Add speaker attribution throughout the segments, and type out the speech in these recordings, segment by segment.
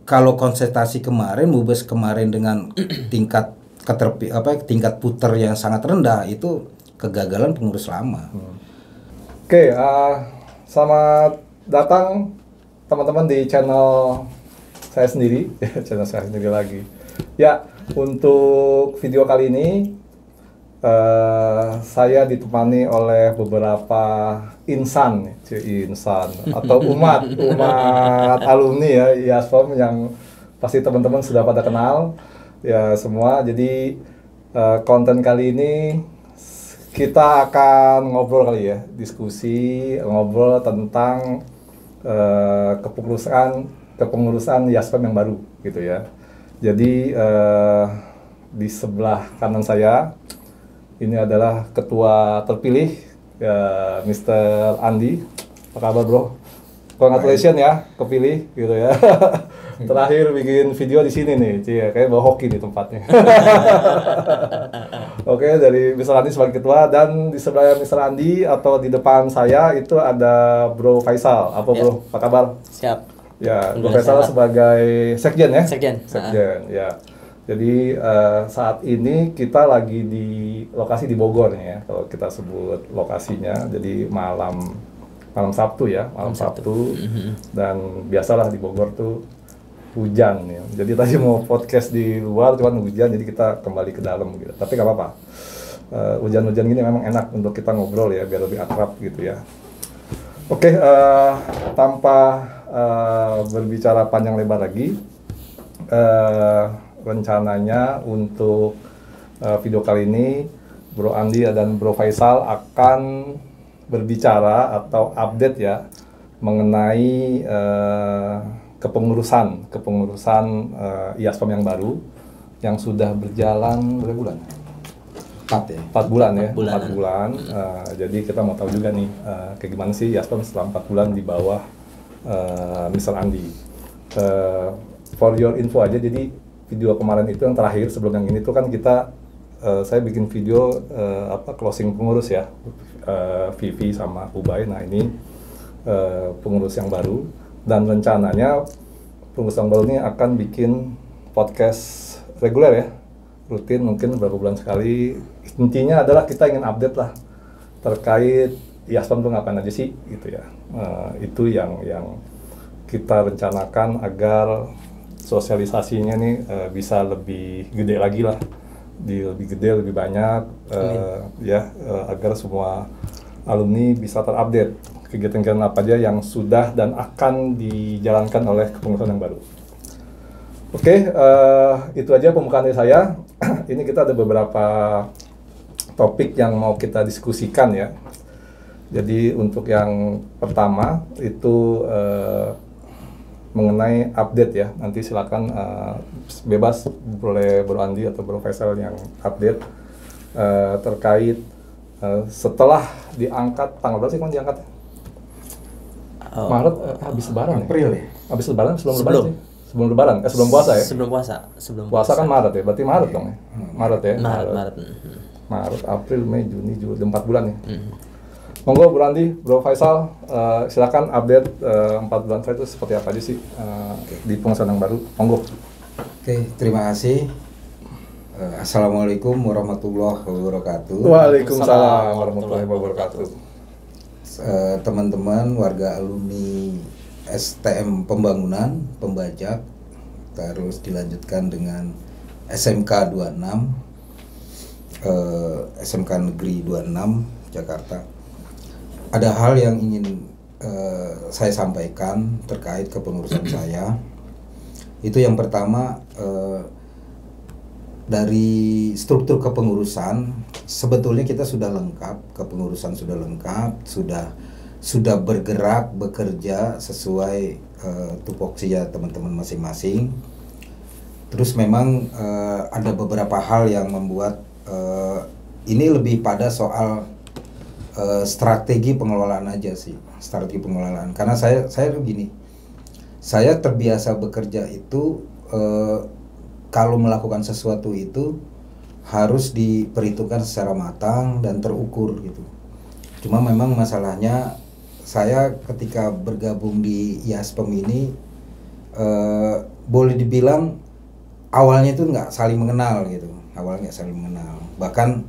Speaker 1: kalau konsentrasi kemarin, Mubes kemarin dengan tingkat tingkat puter yang sangat rendah, itu kegagalan pengurus lama.
Speaker 2: Oke, selamat datang teman-teman di channel saya sendiri, channel saya sendiri lagi. Ya, untuk video kali ini saya ditemani oleh beberapa insan atau umat alumni ya IASPOM yang pasti teman-teman sudah pada kenal ya semua. Jadi konten kali ini kita akan ngobrol kali ya, ngobrol tentang kepengurusan IASPOM yang baru gitu ya. Jadi di sebelah kanan saya ini adalah ketua terpilih Mr. Andi. Apa kabar bro? Congratulations ya, kepilih gitu ya. Terakhir bikin video di sini nih, kayak bawa hoki di tempatnya. Oke, dari Mr. Andi sebagai ketua, dan di sebelah Mr. Andi atau di depan saya itu ada Bro Faisal. Apa bro? Apa kabar?
Speaker 3: Siap.
Speaker 2: Ya, Bro Faisal sebagai sekjen ya?
Speaker 3: Sekjen.
Speaker 2: Ya. Jadi saat ini kita lagi di lokasi di Bogor nih ya, kalau kita sebut lokasinya. Jadi malam Sabtu ya, malam Sabtu. Dan biasalah di Bogor tuh hujan ya. Jadi tadi mau podcast di luar cuman hujan, jadi kita kembali ke dalam gitu. Tapi nggak apa-apa. Hujan-hujan gini memang enak untuk kita ngobrol ya, biar lebih akrab gitu ya. Oke, tanpa berbicara panjang lebar lagi, rencananya untuk video kali ini Bro Andi dan Bro Faisal akan berbicara atau update ya mengenai kepengurusan IASPOM yang baru yang sudah berjalan berapa bulan? 4 bulan ya. 4 bulan. Jadi kita mau tahu juga nih kayak gimana sih IASPOM setelah 4 bulan di bawah Mr. Andi. For your info aja, jadi video kemarin itu yang terakhir sebelum yang ini tuh kan kita saya bikin video closing pengurus ya, Vivi sama Ubay. Nah ini pengurus yang baru, dan rencananya pengurus yang baru ini akan bikin podcast reguler ya, rutin mungkin beberapa bulan sekali. Intinya adalah kita ingin update lah terkait IASPOM tuh ngapain aja sih gitu ya. Itu yang kita rencanakan agar sosialisasinya nih bisa lebih gede lagi lah, lebih gede, lebih banyak agar semua alumni bisa terupdate kegiatan-kegiatan apa aja yang sudah dan akan dijalankan oleh kepengurusan yang baru. Oke, itu aja pembukaan dari saya. Ini kita ada beberapa topik yang mau kita diskusikan ya. Jadi untuk yang pertama itu mengenai update ya, nanti silakan bebas boleh Bro Andi atau Bro Faisal yang update terkait setelah diangkat, tanggal berapa sih kamu diangkat? Maret habis lebaran
Speaker 1: April ya?
Speaker 2: Habis lebaran, sebelum lebaran sih? Sebelum lebaran, sebelum puasa ya?
Speaker 3: Sebelum
Speaker 2: puasa kan Maret ya, berarti Maret dong ya? Maret ya? Maret, April, Mei, Juni, Juli, 4 bulan ya? Monggo Bro Andi, Bro Faisal, silakan update 4 bulan terakhir itu seperti apa aja sih di pengurusan yang baru. Monggo.
Speaker 1: Oke, terima kasih. Assalamualaikum warahmatullahi wabarakatuh.
Speaker 2: Waalaikumsalam warahmatullahi wabarakatuh.
Speaker 1: Teman-teman warga alumni STM Pembangunan, Pembajak, terus dilanjutkan dengan SMK 26, SMK Negeri 26 Jakarta. Ada hal yang ingin saya sampaikan terkait kepengurusan saya. Itu yang pertama, dari struktur kepengurusan sebetulnya kita sudah lengkap, kepengurusan sudah lengkap, sudah bergerak, bekerja sesuai tupoksinya teman-teman masing-masing. Terus memang ada beberapa hal yang membuat ini lebih pada soal strategi pengelolaan aja sih, strategi pengelolaan. Karena saya begini, saya terbiasa bekerja itu kalau melakukan sesuatu itu harus diperhitungkan secara matang dan terukur gitu. Cuma memang masalahnya saya ketika bergabung di IASPOM ini boleh dibilang awalnya itu nggak saling mengenal gitu, awalnya nggak saling mengenal, bahkan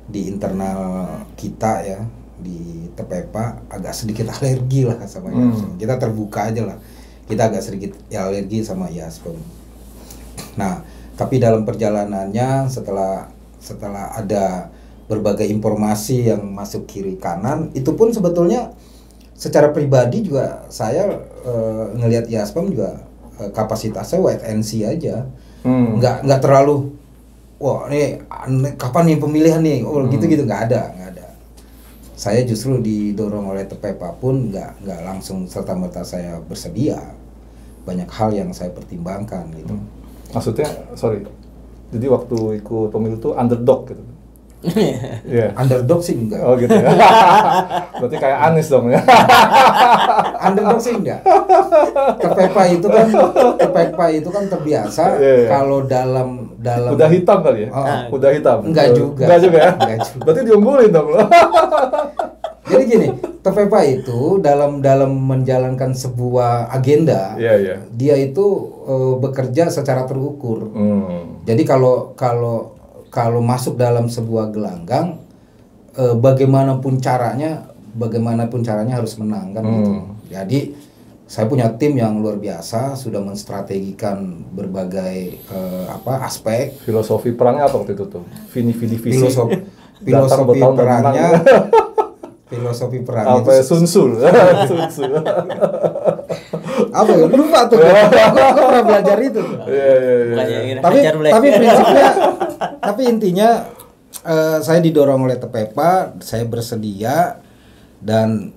Speaker 1: di internal kita ya di TPEPA agak sedikit alergi lah sama IASPEM. Kita terbuka aja lah, kita agak sedikit alergi sama IASPEM. Nah, tapi dalam perjalanannya setelah ada berbagai informasi yang masuk kiri kanan, itu pun sebetulnya secara pribadi juga saya ngelihat IASPEM juga kapasitasnya wait and see aja, nggak terlalu wah ini kapan nih pemilihan nih, gitu nggak ada. Saya justru didorong oleh TPEPA pun nggak langsung serta-merta saya bersedia, banyak hal yang saya pertimbangkan gitu.
Speaker 2: Maksudnya, sorry, jadi waktu ikut pemilu tuh underdog gitu?
Speaker 1: Yeah. Underdog sih enggak.
Speaker 2: Oh gitu ya. Berarti kayak Anies dong ya.
Speaker 1: Underdog sih enggak. TPEPA itu kan terbiasa kalau dalam
Speaker 2: udah hitam kali ya? Udah hitam.
Speaker 1: Enggak juga
Speaker 2: ya? Berarti diunggulin dong lo.
Speaker 1: Jadi gini, TPEPA itu dalam menjalankan sebuah agenda, dia itu bekerja secara terukur. Jadi kalau masuk dalam sebuah gelanggang, bagaimanapun caranya harus menang kan gitu. Jadi saya punya tim yang luar biasa, sudah menstrategikan berbagai aspek.
Speaker 2: Filosofi perangnya apa waktu itu tuh? Visi.
Speaker 1: Filosofi perangnya. Filosofi perangnya
Speaker 2: apa itu Sun Tzu.
Speaker 1: Apa ya? Lupa tuh. Aku pernah belajar itu. Tapi intinya saya didorong oleh TPEPA, saya bersedia, dan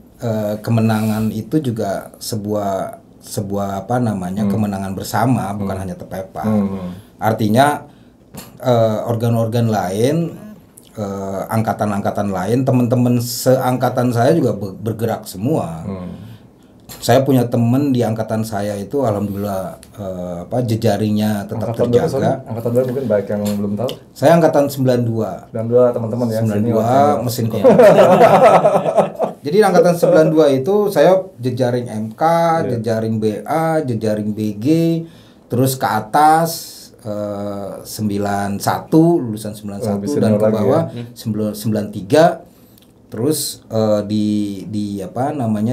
Speaker 1: kemenangan itu juga sebuah kemenangan bersama, bukan hanya TPEPA. Artinya organ-organ lain, angkatan-angkatan lain, teman-teman seangkatan saya juga bergerak semua. Saya punya teman di angkatan saya itu alhamdulillah jejaringnya tetap terjaga.
Speaker 2: Angkatan berapa mungkin baik yang belum tahu?
Speaker 1: Saya angkatan 92.
Speaker 2: 92 teman-teman ya.
Speaker 1: 92 mesin kopi. Jadi angkatan 92 itu saya jejaring MK, jejaring BA, jejaring BG, terus ke atas 91, lulusan 91 dan ke bawah 93, terus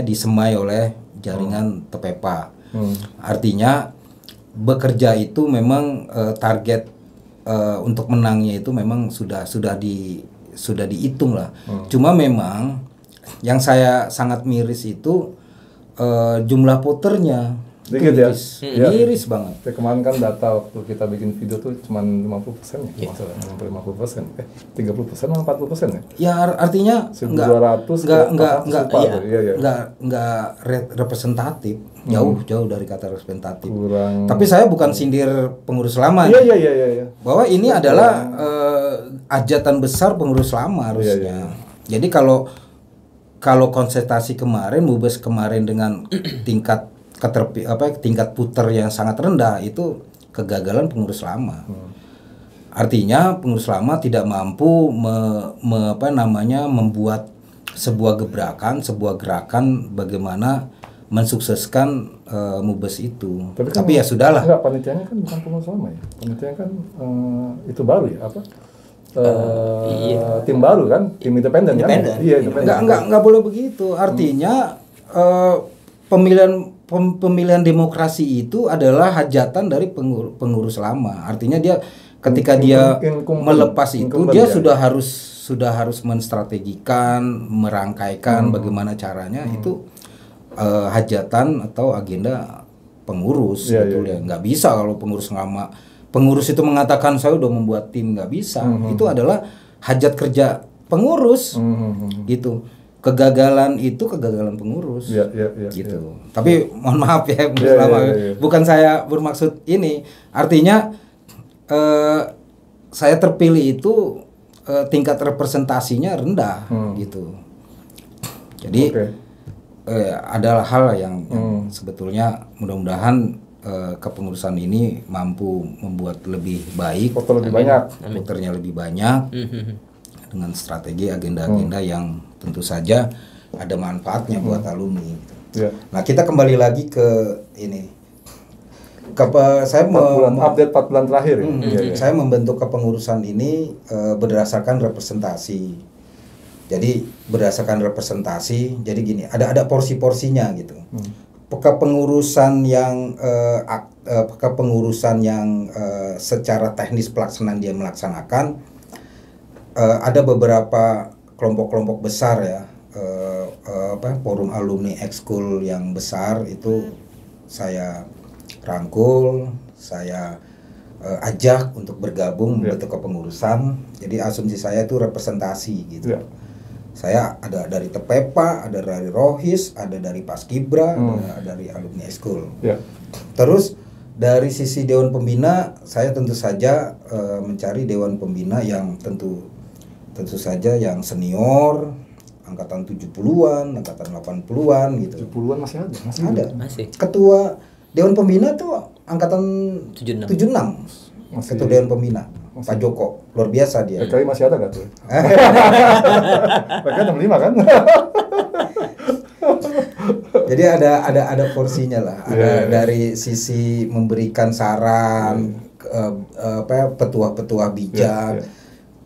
Speaker 1: disemai oleh jaringan TPEPA. Artinya bekerja itu memang target untuk menangnya itu memang sudah dihitung lah. Cuma memang yang saya sangat miris itu jumlah voternya.
Speaker 2: Dikit ya?
Speaker 1: Miris banget.
Speaker 2: Kemarin kan data waktu kita bikin video tuh cuma 50% ya? Masalah 50%. 30% atau 40% ya?
Speaker 1: Ya artinya enggak representatif. Jauh dari kata representatif. Tapi saya bukan sindir pengurus lama.
Speaker 2: Iya.
Speaker 1: Bahwa ini adalah hajatan besar pengurus lama harusnya. Jadi kalau konsentrasi kemarin, Mubes kemarin dengan tingkat puter yang sangat rendah, itu kegagalan pengurus lama. Artinya pengurus lama tidak mampu membuat sebuah gerakan bagaimana mensukseskan Mubes itu. Tapi ya sudahlah.
Speaker 2: Enggak, panitianya kan bukan pengurus lama ya. Panitianya kan itu baru ya, tim baru kan, tim independen. Iya, independen.
Speaker 1: Enggak boleh begitu. Artinya pemilihan demokrasi itu adalah hajatan dari pengurus lama. Artinya dia ketika dia melepas itu, dia sudah harus menstrategikan, merangkaikan bagaimana caranya. Itu hajatan atau agenda pengurus gitu ya. Nggak bisa kalau pengurus itu mengatakan saya udah membuat tim, nggak bisa. Itu adalah hajat kerja pengurus gitu. Kegagalan itu kegagalan pengurus gitu. Tapi mohon maaf ya, bukan saya bermaksud ini. Artinya saya terpilih itu tingkat representasinya rendah gitu. Jadi adalah hal yang sebetulnya mudah-mudahan kepengurusan ini mampu membuat lebih baik, voternya lebih banyak dengan strategi agenda-agenda yang tentu saja ada manfaatnya buat alumni gitu. Nah, kita kembali lagi ke ini. saya
Speaker 2: 4 bulan, update 4 bulan terakhir ya.
Speaker 1: Saya membentuk kepengurusan ini berdasarkan representasi. Jadi berdasarkan representasi, jadi gini, ada porsi-porsinya gitu. Kepengurusan yang secara teknis pelaksanaan dia melaksanakan, ada beberapa kelompok-kelompok besar ya, forum alumni ekskul yang besar itu saya rangkul, saya ajak untuk bergabung membentuk kepengurusan. Jadi asumsi saya itu representasi gitu. Saya ada dari TPEPA, ada dari Rohis, ada dari Paskibra, ada dari alumni ekskul. Terus dari sisi Dewan Pembina, saya tentu saja mencari Dewan Pembina yang tentu saja yang senior, angkatan 70-an, angkatan 80-an gitu.
Speaker 2: 70-an masih ada?
Speaker 1: Masih. Ketua Dewan Pembina tuh angkatan 76. Ketua Dewan Pembina, Pak Joko. Luar biasa dia.
Speaker 2: PKI masih ada nggak tuh? PKI 65 kan?
Speaker 1: Jadi ada porsinya lah. Ada dari sisi memberikan saran, petua-petua bijak.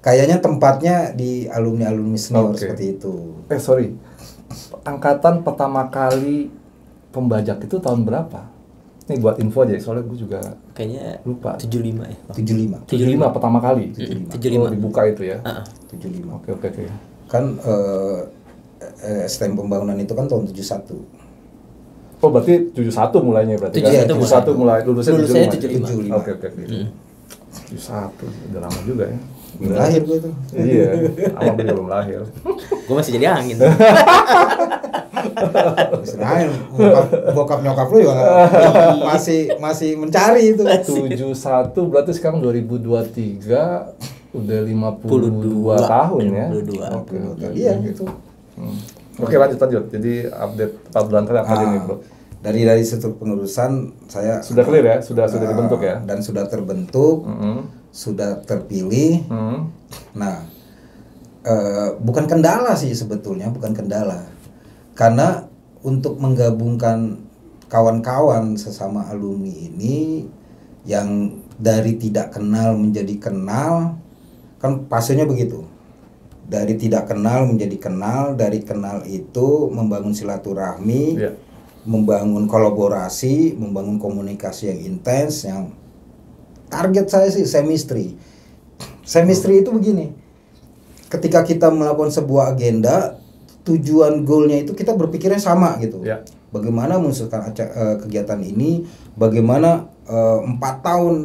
Speaker 1: Kayaknya tempatnya di alumni senior seperti itu.
Speaker 2: Sorry, angkatan pertama kali pembajak itu tahun berapa? Ini buat info aja, soalnya gue juga
Speaker 3: kayaknya
Speaker 2: lupa.
Speaker 3: 75 ya.
Speaker 2: 75 pertama kali.
Speaker 3: 75.
Speaker 2: Oh, dibuka itu ya.
Speaker 1: 75.
Speaker 2: Oke.
Speaker 1: Kan STM pembangunan itu kan tahun 71.
Speaker 2: Oh, berarti 71 mulainya berarti. 71 mulai lulusnya 75. Oke. 71 udah lama juga ya.
Speaker 1: Belum lahir gue tuh.
Speaker 2: Iya, awal belum lahir.
Speaker 3: Gue masih jadi angin.
Speaker 1: Selain bokap nyokap lu juga masih mencari itu.
Speaker 2: 71 berarti sekarang 2023 udah 52 tahun ya.
Speaker 3: 52.
Speaker 1: Oke. Iya gitu.
Speaker 2: Oke, lanjut. Jadi update 4 bulan terakhir apa ini, Bro?
Speaker 1: Dari struktur pengurusan saya
Speaker 2: sudah clear ya, sudah dibentuk ya.
Speaker 1: Dan sudah terbentuk, sudah terpilih. Nah, bukan kendala sih sebetulnya, bukan kendala. Karena untuk menggabungkan kawan-kawan sesama alumni ini yang dari tidak kenal menjadi kenal, kan fasenya begitu. Dari tidak kenal menjadi kenal, dari kenal itu membangun silaturahmi, membangun kolaborasi, membangun komunikasi yang intens. Yang target saya sih chemistry. Chemistry itu begini, ketika kita melakukan sebuah agenda, tujuan goalnya itu kita berpikirnya sama gitu. Bagaimana mensukseskan kegiatan ini, bagaimana 4 tahun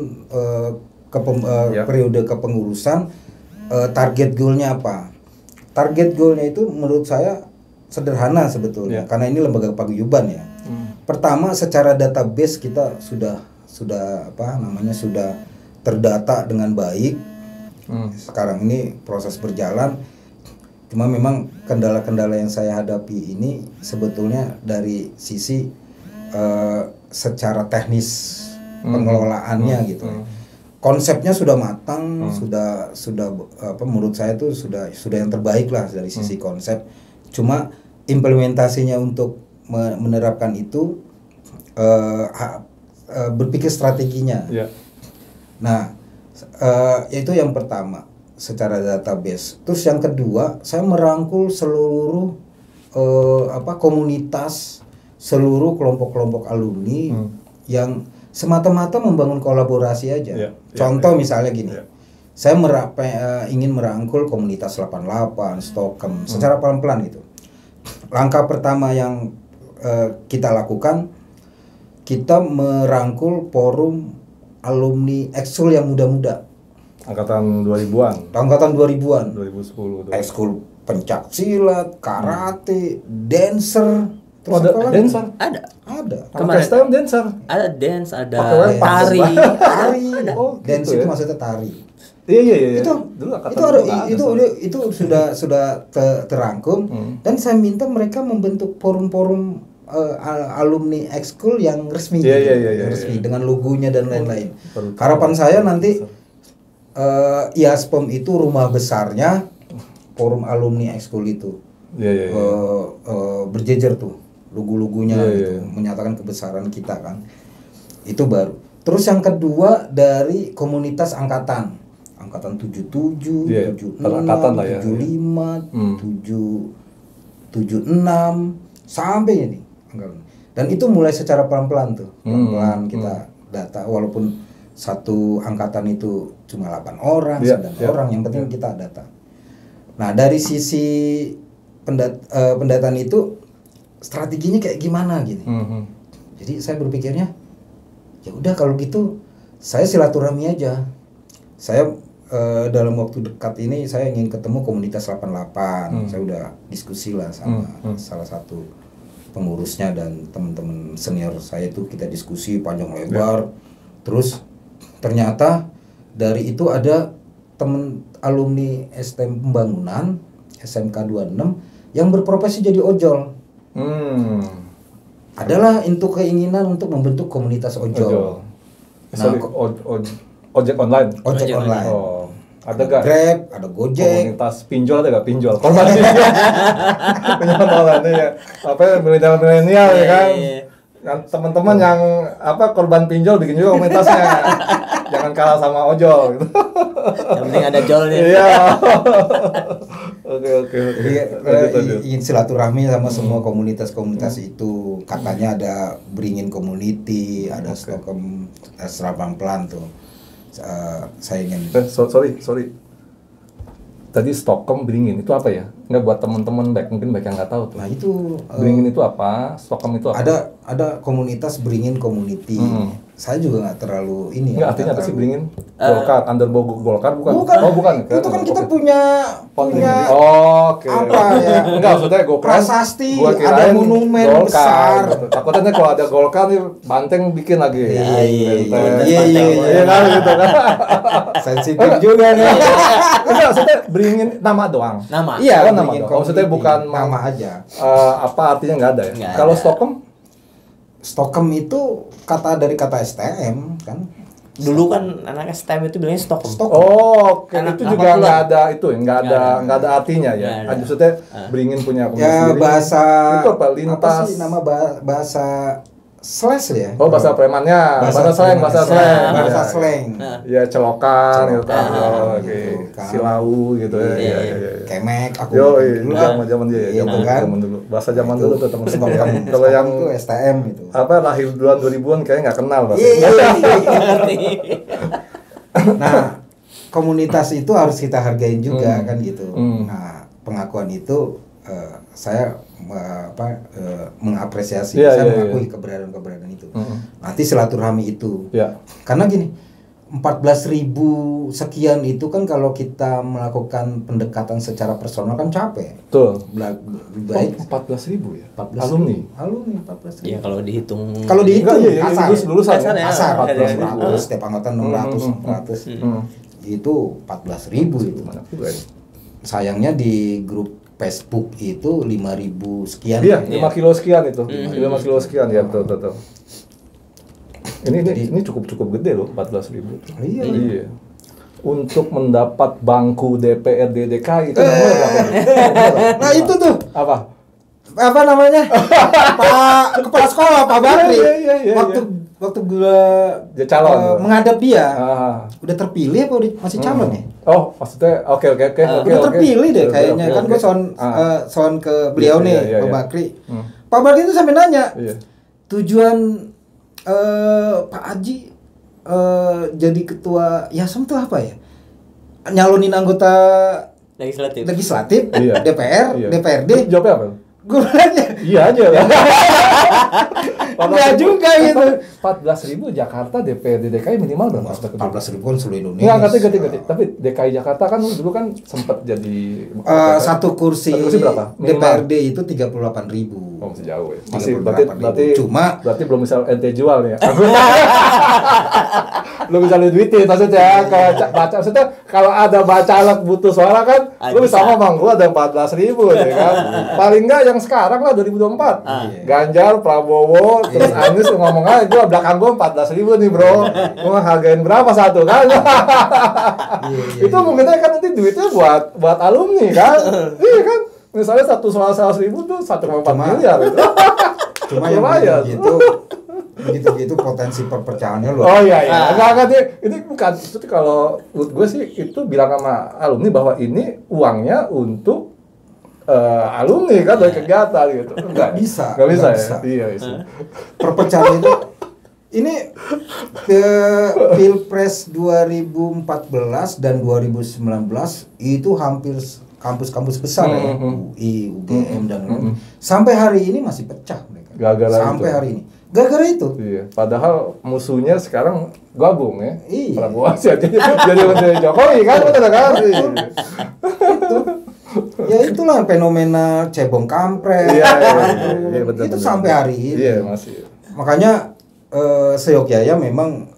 Speaker 1: periode kepengurusan, target goalnya apa? Target goalnya itu menurut saya sederhana sebetulnya, karena ini lembaga paguyuban ya. Pertama, secara database kita sudah terdata dengan baik. Sekarang ini proses berjalan. Cuma memang kendala-kendala yang saya hadapi ini sebetulnya dari sisi secara teknis pengelolaannya gitu. Konsepnya sudah matang, sudah menurut saya itu sudah yang terbaik lah dari sisi konsep. Cuma implementasinya untuk menerapkan itu berpikir strateginya. Nah, itu yang pertama secara database. Terus yang kedua, saya merangkul seluruh komunitas, seluruh kelompok-kelompok alumni yang semata-mata membangun kolaborasi aja. Contoh misalnya gini. Saya ingin merangkul komunitas 88, Stokem secara pelan-pelan gitu. Langkah pertama yang kita lakukan, kita merangkul forum alumni ekskul yang muda-muda.
Speaker 2: Angkatan 2000-an.
Speaker 1: Angkatan 2000-an.
Speaker 2: 2010.
Speaker 1: Ekskul pencak silat, karate, dancer.
Speaker 2: Terus ada dancer?
Speaker 3: Ada.
Speaker 2: Kemarin STM dancer.
Speaker 3: Ada dance, ada
Speaker 1: tari.
Speaker 2: Oh,
Speaker 1: dance
Speaker 2: gitu
Speaker 1: itu
Speaker 2: ya?
Speaker 1: maksudnya tari.
Speaker 2: Iya.
Speaker 1: Itu sudah terangkum dan saya minta mereka membentuk forum-forum alumni ekskul yang resmi, resmi dengan logonya dan lain-lain. Harapan saya nanti IASPEM itu rumah besarnya forum alumni ekskul itu. Berjejer tuh logo-logonya gitu, menyatakan kebesaran kita kan. Itu baru. Terus yang kedua dari komunitas angkatan 77,
Speaker 2: Iya,
Speaker 1: 76,
Speaker 2: angkatan lah ya.
Speaker 1: 75, 76 sampai ini. Dan itu mulai secara pelan-pelan tuh. Pelan-pelan kita data, walaupun satu angkatan itu cuma 8 orang, 9 orang, yang penting kita data. Nah, dari sisi pendataan itu strateginya kayak gimana gini. Jadi saya berpikirnya ya udah kalau gitu saya silaturahmi aja. Saya dalam waktu dekat ini saya ingin ketemu komunitas 88. Saya udah diskusi lah sama salah satu pengurusnya dan teman-teman senior saya itu, kita diskusi panjang lebar. Terus ternyata dari itu ada teman alumni STM Pembangunan SMK 26 yang berprofesi jadi ojol. Adalah untuk keinginan untuk membentuk komunitas ojol.
Speaker 2: Ojek online.
Speaker 1: Ojek online.
Speaker 2: Oh, ada gak?
Speaker 1: Grab, ada Gojek.
Speaker 2: Komunitas pinjol ada gak? Pinjol. Korban pinjol online ya. Apa ya, milenial ya kan? Yang teman-teman yang korban pinjol bikin juga komunitasnya. Jangan kalah sama ojol gitu.
Speaker 3: Yang penting ada jolnya.
Speaker 2: Iya. Oke.
Speaker 1: Ingin silaturahmi sama semua komunitas-komunitas itu. Katanya ada Beringin Community, ada Stockholm Serabang Pelan tuh. Saya ingin.
Speaker 2: Sorry. Tadi Stockholm Beringin itu apa ya? Nggak, buat teman-teman mungkin yang nggak tahu tuh.
Speaker 1: Nah itu
Speaker 2: Beringin itu apa? Stockholm itu apa?
Speaker 1: Ada komunitas Beringin Community. Saya juga nggak terlalu ini.
Speaker 2: Nggak, artinya apa sih Beringin? Golkar, underbogo Golkar bukan?
Speaker 1: Bukan.
Speaker 2: Oh bukan.
Speaker 1: Itu kan kita punya
Speaker 2: Oke.
Speaker 1: apa ya?
Speaker 2: Enggak, maksudnya
Speaker 1: prasasti,
Speaker 2: gua kirain
Speaker 1: ada monumen
Speaker 2: Golkar,
Speaker 1: besar.
Speaker 2: gitu. Takutnya kalau ada Golkar nih Banteng bikin lagi.
Speaker 1: Iya
Speaker 2: kan gitu kan.
Speaker 1: Sensitif juga nih.
Speaker 2: Enggak, maksudnya Beringin nama doang.
Speaker 3: Nama.
Speaker 1: Iya,
Speaker 2: nama
Speaker 1: Beringin
Speaker 2: doang. Maksudnya
Speaker 1: Community.
Speaker 2: bukan
Speaker 1: nama aja.
Speaker 2: Apa artinya nggak ada ya?
Speaker 3: Nggak
Speaker 2: Kalau
Speaker 3: ada.
Speaker 2: Stockholm
Speaker 1: itu dari kata STM kan.
Speaker 3: Dulu kan anak STM itu bilangnya Stockholm.
Speaker 2: Oh, oke.
Speaker 3: Anak
Speaker 2: Itu juga
Speaker 3: 80-an.
Speaker 2: nggak ada itu ya, nggak ada artinya ya.
Speaker 3: Nggak ada.
Speaker 2: Maksudnya Beringin punya komunitas
Speaker 1: Ya
Speaker 2: sendiri.
Speaker 1: bahasa
Speaker 2: itu apa? Lintas.
Speaker 1: apa sih nama bahasa slash ya?
Speaker 2: Oh, bahasa premannya, bahasa slang.
Speaker 1: bahasa
Speaker 2: Ya.
Speaker 1: slang.
Speaker 2: Ya celokan gitu kan.
Speaker 1: Celokan,
Speaker 2: Oke.
Speaker 1: gitu.
Speaker 2: Silau gitu ya.
Speaker 3: Iya.
Speaker 2: Iya.
Speaker 1: Kemek aku
Speaker 2: Yo,
Speaker 1: dulu kan.
Speaker 2: zaman dia ya,
Speaker 1: Gitu kan.
Speaker 2: zaman dulu. Bahasa zaman
Speaker 1: Itu.
Speaker 2: dulu tuh teman-teman.
Speaker 1: Stockholm.
Speaker 2: Ya. Kalau yang
Speaker 1: itu STM itu.
Speaker 2: apa lahir duluan 2000-an kayaknya nggak kenal bahasa.
Speaker 1: Iya.
Speaker 3: Ngerti.
Speaker 1: Nah, komunitas itu harus kita hargain juga kan gitu.
Speaker 2: Hmm.
Speaker 1: Nah, pengakuan itu saya mengapresiasi,
Speaker 2: Iya,
Speaker 1: saya
Speaker 2: iya,
Speaker 1: mengakui
Speaker 2: iya.
Speaker 1: keberadaan itu.
Speaker 2: Hmm.
Speaker 1: Nanti silaturahmi itu.
Speaker 2: Ya.
Speaker 1: Karena gini, 14.000 sekian itu kan kalau kita melakukan pendekatan secara personal kan capek.
Speaker 2: Betul.
Speaker 1: Baik
Speaker 2: 14.000 ya.
Speaker 1: 14.000.
Speaker 2: Alumni.
Speaker 1: 14.000.
Speaker 3: Iya, kalau dihitung.
Speaker 1: Kalau dihitung
Speaker 2: Enggak, iya,
Speaker 1: kasar.
Speaker 2: lulusan
Speaker 3: Kasar ya.
Speaker 1: Kasar,
Speaker 2: 14.000.
Speaker 1: 14.000, setiap angkatan 600, 400. Itu 14.000 itu.
Speaker 2: Banyak juga ya.
Speaker 1: Sayangnya di grup Facebook itu 5.000 sekian.
Speaker 2: Iya,
Speaker 1: ya.
Speaker 2: 5 kilo sekian itu. 5 kilo sekian ya, betul. Ini cukup gede loh, 14.000.
Speaker 1: Iya.
Speaker 2: Iya. Untuk mendapat bangku DPRD DKI itu namanya berapa?
Speaker 1: Nah itu tuh
Speaker 2: Apa
Speaker 1: namanya? Pak kepala sekolah Pak Bakri.
Speaker 2: Iya.
Speaker 1: Waktu gua
Speaker 2: Dia calon.
Speaker 1: menghadap dia,
Speaker 2: Ah.
Speaker 1: udah terpilih apa masih calon ya?
Speaker 2: Oh, maksudnya oke.
Speaker 1: Udah terpilih deh kayaknya. Kan gua soal ke beliau
Speaker 2: Iya,
Speaker 1: nih,
Speaker 2: iya,
Speaker 1: Pak
Speaker 2: iya.
Speaker 1: Bakri.
Speaker 2: Hmm.
Speaker 1: Pak Bakri itu sampai nanya,
Speaker 2: Iya.
Speaker 1: tujuan Pak Haji jadi ketua Yasem itu apa ya? Nyalonin anggota legislatif,
Speaker 2: Iya.
Speaker 1: DPR,
Speaker 2: Iya.
Speaker 1: DPRD.
Speaker 2: Terus jawabnya apa?
Speaker 1: Gue bilangnya
Speaker 2: Iya aja lah.
Speaker 1: enggak juga gitu.
Speaker 2: 14.000 Jakarta DPRD DKI minimal berapa?
Speaker 1: 14.000 kan seluruh Indonesia.
Speaker 2: Enggak, ngerti. Tapi DKI Jakarta kan dulu kan sempat jadi
Speaker 1: Satu kursi
Speaker 2: berapa? Minimal.
Speaker 1: DPRD itu 38.000.
Speaker 2: Oh, masih jauh ya. Masih
Speaker 1: 38.000.
Speaker 2: berarti belum bisa ente jual nih ya. Lu bisa lu duitin maksudnya baca maksudnya kalau ada bacalek butuh suara kan lu bisa ngomong gua ada 14.000 ya kan. Paling enggak yang sekarang lah 2024. Ganjar, Prabowo, terus Anies ngomong aja gua belakang gua 14.000 nih, Bro. Gua hargain berapa satu kan? Itu mungkin kan nanti duitnya buat alumni kan. Iya kan? Misalnya satu suara 100.000 tuh 1,4 miliar gitu.
Speaker 1: Cuma yang
Speaker 2: Lumayan.
Speaker 1: gitu begitu potensi perpecahannya luar.
Speaker 2: Oh iya iya. Enggak ini bukan itu kalau menurut gue sih itu bilang sama alumni bahwa ini uangnya untuk alumni kan dari kegiatan gitu.
Speaker 1: Nggak bisa
Speaker 2: ya.
Speaker 1: bisa.
Speaker 2: Iya.
Speaker 1: Perpecahan itu ini ke Pilpres 2014 dan 2019 itu hampir kampus-kampus besar ya, UI, UGM dan lain-lain. Sampai hari ini masih pecah mereka. Sampai hari ini. Gara-gara itu.
Speaker 2: Iya. Padahal musuhnya sekarang gabung ya.
Speaker 1: Iya.
Speaker 2: Prabowo jadi menteri Jokowi kan betul kan?
Speaker 1: Itu. Ya itulah fenomena cebong kampret.
Speaker 2: Iya, betul,
Speaker 1: itu
Speaker 2: betul.
Speaker 1: sampai hari ini.
Speaker 2: Iya, masih.
Speaker 1: Makanya seyogyanya memang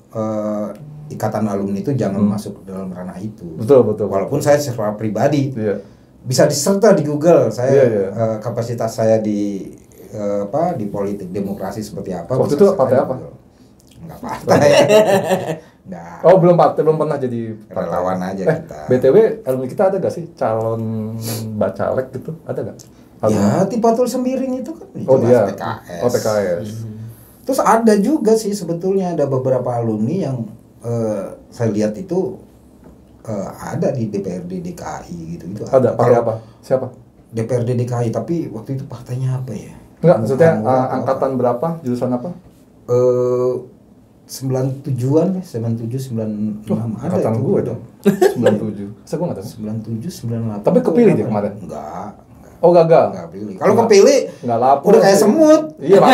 Speaker 1: ikatan alumni itu jangan masuk dalam ranah itu.
Speaker 2: Betul.
Speaker 1: Walaupun saya secara pribadi
Speaker 2: Iya.
Speaker 1: bisa diserta di Google. Saya
Speaker 2: Iya.
Speaker 1: kapasitas saya di politik demokrasi seperti apa.
Speaker 2: Waktu
Speaker 1: bisa
Speaker 2: itu
Speaker 1: saya
Speaker 2: partai apa?
Speaker 1: Enggak partai. Enggak.
Speaker 2: Oh, belum pernah jadi
Speaker 1: Relawan aja kita.
Speaker 2: BTW, alumni kita ada gak sih calon bacalek gitu? Ada gak?
Speaker 1: Ya, Tipatul Sembiring itu kan
Speaker 2: Oh dia.
Speaker 1: PKS.
Speaker 2: Oh PKS.
Speaker 1: Terus ada juga sih sebetulnya ada beberapa alumni yang saya lihat itu ada di DPRD DKI gitu.
Speaker 2: Ada, pakai apa? Siapa?
Speaker 1: DPRD DKI, tapi waktu itu partainya apa ya?
Speaker 2: Enggak, maksudnya angkatan berapa? Jurusan apa?
Speaker 1: 97-an ya, 97, 96 ada
Speaker 2: Angkatan
Speaker 1: itu.
Speaker 2: gue dong. 97. Saya gue nggak tahu.
Speaker 1: 97, 98.
Speaker 2: Tapi kepilih dia kemarin?
Speaker 1: Enggak.
Speaker 2: Oh gagal.
Speaker 1: Enggak pilih. Kalau kepilih
Speaker 2: Nggak lapor.
Speaker 1: udah kayak
Speaker 2: sih.
Speaker 1: semut.
Speaker 2: Iya Pak.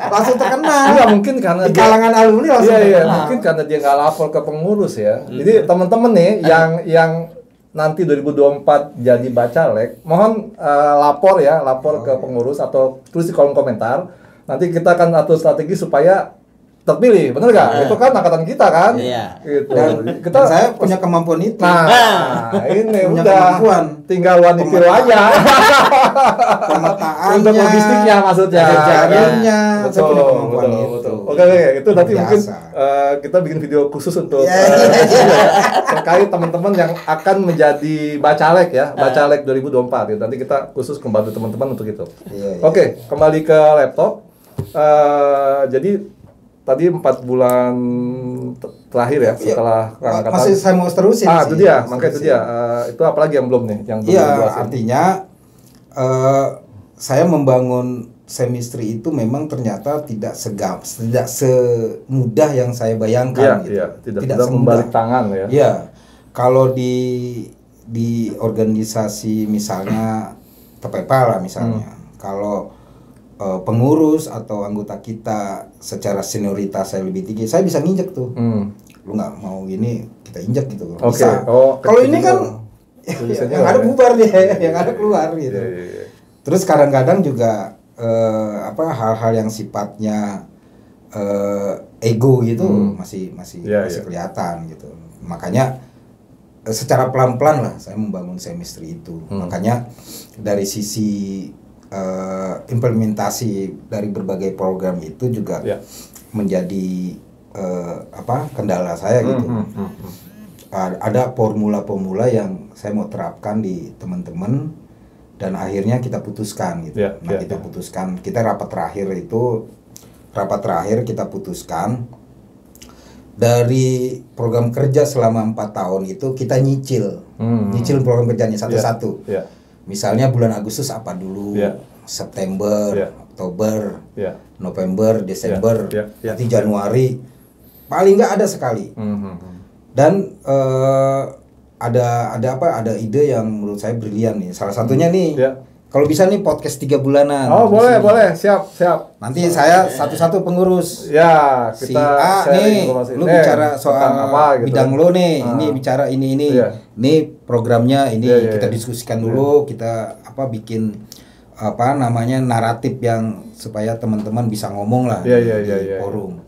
Speaker 1: Langsung terkenal.
Speaker 2: Enggak mungkin karena
Speaker 1: Di kalangan alumni langsung
Speaker 2: Iya,
Speaker 1: terkenal.
Speaker 2: mungkin karena dia nggak lapor ke pengurus ya. Jadi teman-teman nih yang nanti 2024 jadi bacalek, mohon lapor ke pengurus atau tulis di kolom komentar. Nanti kita akan atur strategi supaya terpilih, bener gak? Itu kan angkatan kita kan?
Speaker 3: Iya.
Speaker 2: Gitu.
Speaker 1: Dan
Speaker 2: Kita
Speaker 1: saya punya kemampuan itu.
Speaker 2: Nah, ini
Speaker 1: Punya
Speaker 2: udah
Speaker 1: kemampuan.
Speaker 2: tinggal wanipil aja.
Speaker 1: Pemetaannya,
Speaker 2: Untuk logistiknya maksudnya.
Speaker 1: jaringannya, saya
Speaker 2: Betul,
Speaker 1: punya kemampuan
Speaker 2: betul,
Speaker 1: itu.
Speaker 2: betul. Oke, itu nanti
Speaker 1: Biasa.
Speaker 2: mungkin kita bikin video khusus untuk
Speaker 1: Iya.
Speaker 2: terkait teman-teman yang akan menjadi bacalek ya, bacalek 2024 ya. Nanti kita khusus membantu teman-teman untuk itu.
Speaker 1: Iya.
Speaker 2: Oke, kembali ke laptop. Jadi tadi 4 bulan terakhir ya setelah angkatan.
Speaker 1: Masih saya mau terusin
Speaker 2: Itu
Speaker 1: sih.
Speaker 2: dia, makanya itu dia. Itu apalagi yang belum nih, yang belum
Speaker 1: Iya,
Speaker 2: dijelasin.
Speaker 1: artinya saya membangun semistri itu memang ternyata tidak semudah yang saya bayangkan.
Speaker 2: Iya,
Speaker 1: gitu.
Speaker 2: tidak membalik tangan ya.
Speaker 1: Iya, kalau di organisasi misalnya TPPA lah misalnya, kalau pengurus atau anggota kita secara senioritas saya lebih tinggi, saya bisa nginjek tuh. Lu nggak mau ini kita injek gitu.
Speaker 2: Oke.
Speaker 1: Bisa.
Speaker 2: Oh,
Speaker 1: Kalau ini kan
Speaker 2: Tulisannya
Speaker 1: yang ada
Speaker 2: ya.
Speaker 1: bubar dia, yang ada keluar gitu.
Speaker 2: Iya.
Speaker 1: Terus kadang-kadang juga hal-hal yang sifatnya ego gitu masih
Speaker 2: Iya.
Speaker 1: kelihatan gitu. Makanya secara pelan-pelan lah saya membangun semestri itu. Makanya dari sisi implementasi dari berbagai program itu juga menjadi kendala saya gitu. Ada formula-formula yang saya mau terapkan di teman-teman dan akhirnya kita putuskan gitu. Kita putuskan, kita rapat terakhir kita putuskan dari program kerja selama 4 tahun itu kita nyicil program kerjanya satu-satu. Misalnya bulan Agustus apa dulu, September, Oktober, November, Desember, nanti Januari, paling nggak ada sekali. Dan ada ide yang menurut saya brilian nih. Salah satunya nih, kalau bisa nih podcast 3 bulanan.
Speaker 2: Oh boleh, siap.
Speaker 1: Nanti saya satu-satu pengurus.
Speaker 2: Ya,
Speaker 1: Si
Speaker 2: kita
Speaker 1: A nih, lu bicara soal
Speaker 2: apa, gitu.
Speaker 1: bidang lo nih, ini bicara ini. Ini programnya ini kita diskusikan dulu, kita bikin naratif yang supaya teman-teman bisa ngomong lah di forum.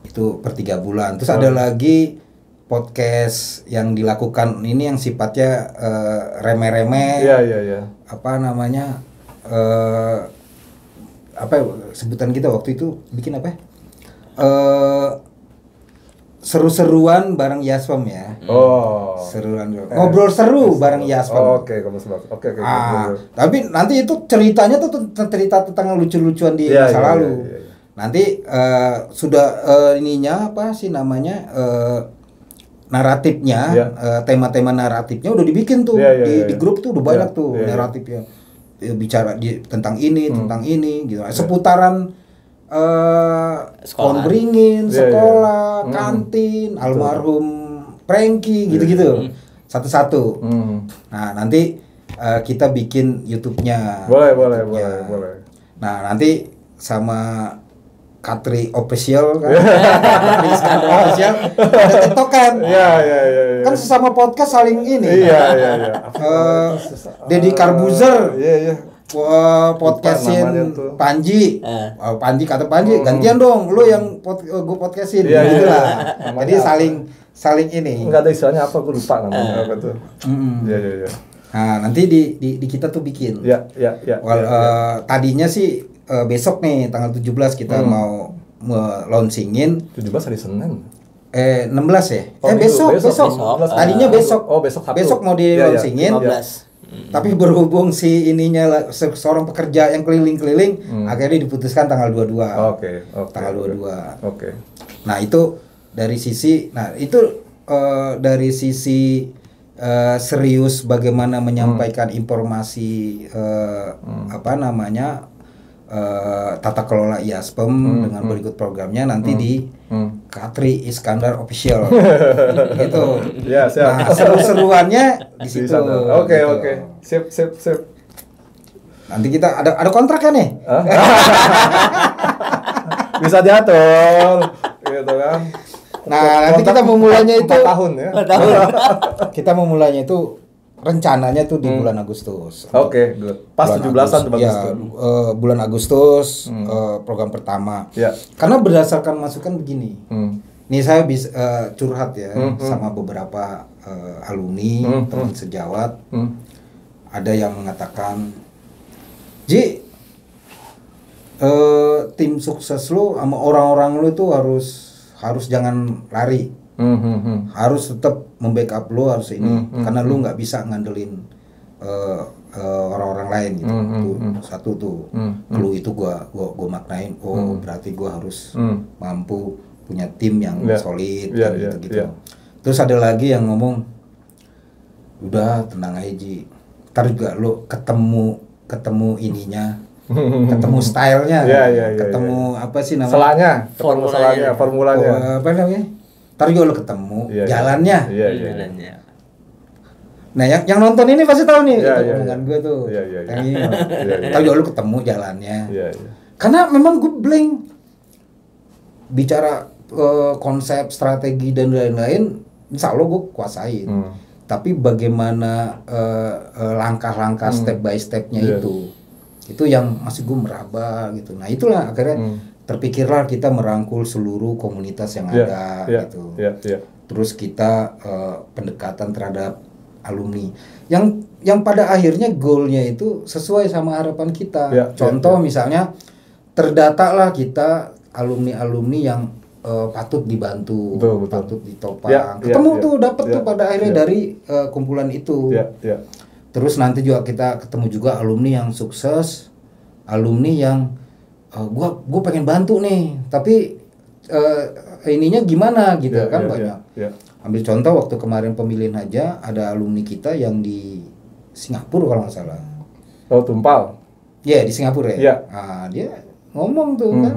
Speaker 1: Itu per 3 bulan. Terus ada lagi podcast yang dilakukan ini yang sifatnya remeh-remeh. Sebutan kita waktu itu bikin apa? Seru-seruan bareng Yaspam ya. Seruan ngobrol seru bareng Yaspam.
Speaker 2: Oke.
Speaker 1: Tapi nanti itu ceritanya tuh cerita tentang lucu-lucuan di masa lalu. Nanti sudah ininya apa sih namanya naratifnya, tema-tema naratifnya udah dibikin tuh di grup tuh udah banyak tuh naratifnya. Bicara tentang ini, tentang ini gitu. Seputaran pohon beringin, sekolah, kantin, almarhum Franky gitu-gitu. Satu-satu. Nah, nanti kita bikin YouTube-nya.
Speaker 2: Boleh.
Speaker 1: Nah, nanti sama Katri official kan. Katri Iskandar official ada tiktokan.
Speaker 2: Iya.
Speaker 1: Kan sesama podcast saling ini.
Speaker 2: Iya.
Speaker 1: Deddy Carbuzer.
Speaker 2: Iya.
Speaker 1: Podcastin Panji. Panji kata Panji, gantian dong lu yang gue podcastin gitu lah. Jadi saling ini.
Speaker 2: Enggak ada istilahnya apa, gue lupa namanya apa tuh. Iya.
Speaker 1: Nah, nanti di kita tuh bikin.
Speaker 2: Iya.
Speaker 1: Tadinya sih besok nih tanggal 17 kita mau launchingin.
Speaker 2: 17 hari Senin.
Speaker 1: 16 ya?
Speaker 2: Besok.
Speaker 1: Tadinya besok.
Speaker 2: Besok Sabtu.
Speaker 1: Besok mau di launchingin.
Speaker 3: 15.
Speaker 1: Tapi berhubung si ininya seorang pekerja yang keliling-keliling, akhirnya diputuskan tanggal 22.
Speaker 2: Oke.
Speaker 1: Tanggal 22.
Speaker 2: Oke.
Speaker 1: Nah, itu dari sisi serius bagaimana menyampaikan informasi tata kelola IASPEM dengan berikut programnya nanti di Katri Iskandar official gitu.
Speaker 2: Ya, siap.
Speaker 1: Nah, seru-seruannya di situ.
Speaker 2: Oke.
Speaker 1: Gitu.
Speaker 2: Sip.
Speaker 1: Nanti kita ada kontraknya nih.
Speaker 2: Bisa diatur gitu kan.
Speaker 1: Nah, nanti kita memulainya itu
Speaker 2: 4 tahun ya.
Speaker 3: 4 tahun.
Speaker 1: Kita memulainya itu rencananya tuh di bulan Agustus.
Speaker 2: Oke, good. Pas 17-an tuh bagus tuh.
Speaker 1: Bulan Agustus program pertama.
Speaker 2: Ya.
Speaker 1: Karena berdasarkan masukan begini. Nih saya bisa curhat ya sama beberapa alumni, teman sejawat. Ada yang mengatakan, "Ji, tim sukses lu sama orang-orang lu tuh harus jangan lari. Harus tetap membackup lu harus ini karena lu nggak bisa ngandelin orang-orang lain gitu. Satu tuh lu itu gua maknain berarti gua harus mampu punya tim yang solid gitu. Terus ada lagi yang ngomong, udah tenang aja Ji, ntar juga lu ketemu ininya, ketemu stylenya, ketemu apa sih namanya,
Speaker 2: formulanya,
Speaker 1: apa namanya, ntar juga lu ketemu jalannya. Nah yang nonton ini pasti tahu nih omongan gue tuh, yang ini, ntar juga lu ketemu jalannya. Karena memang gue blank bicara konsep, strategi dan lain-lain, insya Allah gue kuasain. Tapi bagaimana langkah-langkah step by stepnya itu yang masih gue meraba gitu. Nah itulah akhirnya terpikirlah kita merangkul seluruh komunitas yang ada gitu. Terus kita pendekatan terhadap alumni yang pada akhirnya goalnya itu sesuai sama harapan kita. Contoh misalnya terdata lah kita alumni yang patut dibantu, patut ditopang. Ketemu tuh dapat tuh pada akhirnya dari kumpulan itu. Terus nanti juga kita ketemu juga alumni yang sukses, alumni yang gua pengen bantu nih, tapi ininya gimana gitu kan banyak. Ambil contoh waktu kemarin pemilihan aja ada alumni kita yang di Singapura kalau nggak salah.
Speaker 2: Oh, Tumpal.
Speaker 1: Di Singapura ya. Nah, dia ngomong tuh kan.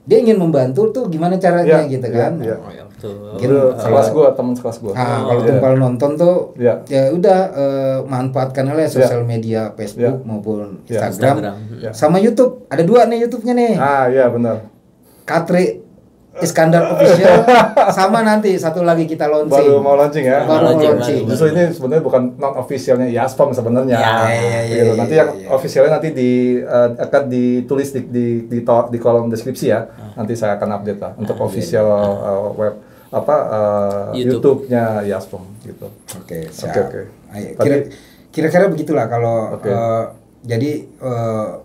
Speaker 1: Dia ingin membantu tuh gimana caranya gitu kan.
Speaker 2: Sekelas gua, teman sekelas gua.
Speaker 1: Kalau Tumpal nonton tuh ya udah manfaatkan aja sosial media Facebook maupun Instagram. Sama YouTube. Ada 2 nih YouTube-nya nih.
Speaker 2: Iya benar.
Speaker 1: Katri Iskandar official sama nanti satu lagi kita launching.
Speaker 2: Baru mau launching ya.
Speaker 1: Baru launching.
Speaker 2: Justru ini sebenarnya bukan non officialnya IASPEM sebenarnya.
Speaker 1: Gitu.
Speaker 2: Nanti yang officialnya nanti akan ditulis di kolom deskripsi ya. Nanti saya akan update lah untuk official web YouTube-nya IASPEM gitu.
Speaker 1: Oke, siap. Kira-kira begitulah kalau jadi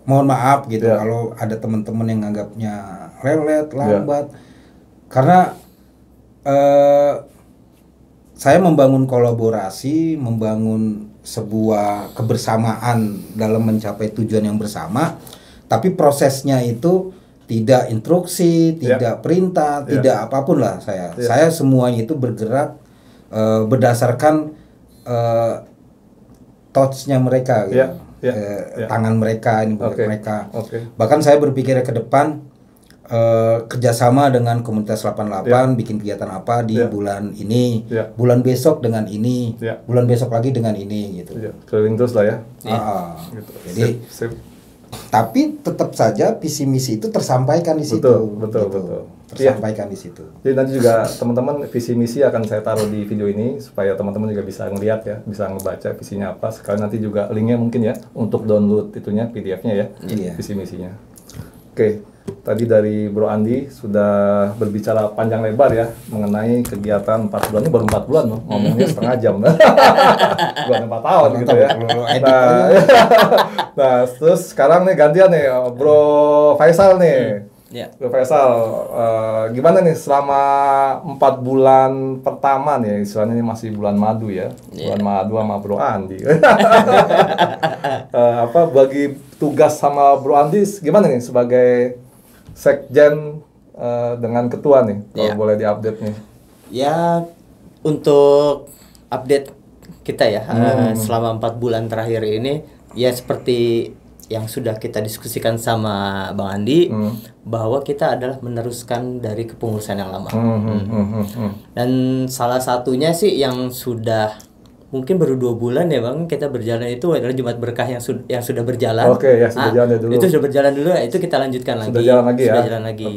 Speaker 1: mohon maaf gitu kalau ada teman-teman yang anggapnya lelet, lambat. Karena saya membangun kolaborasi, membangun sebuah kebersamaan dalam mencapai tujuan yang bersama, tapi prosesnya itu tidak instruksi, tidak perintah, tidak apapun lah saya. Saya semuanya itu bergerak berdasarkan touch-nya mereka, gitu. Tangan mereka, ini mereka. Bahkan saya berpikir ke depan kerjasama dengan komunitas 88 bikin kegiatan apa di bulan ini, bulan besok dengan ini, bulan besok lagi dengan ini, gitu.
Speaker 2: Keliling terus lah ya.
Speaker 1: Gitu. Jadi tapi tetap saja visi misi itu tersampaikan di situ.
Speaker 2: Betul.
Speaker 1: Tersampaikan di situ.
Speaker 2: Jadi nanti juga teman-teman visi misi akan saya taruh di video ini supaya teman-teman juga bisa ngeliat ya, bisa ngebaca visinya apa. Sekali nanti juga linknya mungkin ya untuk download itunya PDF-nya ya, visi misinya. Oke, tadi dari Bro Andi sudah berbicara panjang lebar ya mengenai kegiatan 4 bulan, ini baru 4 bulan loh, ngomongnya setengah jam. Bukan 4 tahun gitu ya. Nah, terus sekarang nih gantian nih Bro Faisal nih. Bro Faisal, gimana nih selama 4 bulan pertama nih, istilahnya ini masih bulan madu ya, bulan madu sama Bro Andi. Bagi tugas sama Bro Andi gimana nih sebagai sekjen dengan ketua nih, kalau boleh diupdate nih?
Speaker 3: Ya, untuk update kita ya selama 4 bulan terakhir ini, ya seperti yang sudah kita diskusikan sama Bang Andi, bahwa kita adalah meneruskan dari kepengurusan yang lama. Dan salah satunya sih yang sudah mungkin baru 2 bulan ya Bang, kita berjalan itu adalah Jumat Berkah yang sudah berjalan.
Speaker 2: Sudah jalan dulu.
Speaker 3: Itu sudah berjalan dulu, itu kita lanjutkan lagi.
Speaker 2: Sudah jalan lagi ya?
Speaker 3: Sudah jalan lagi.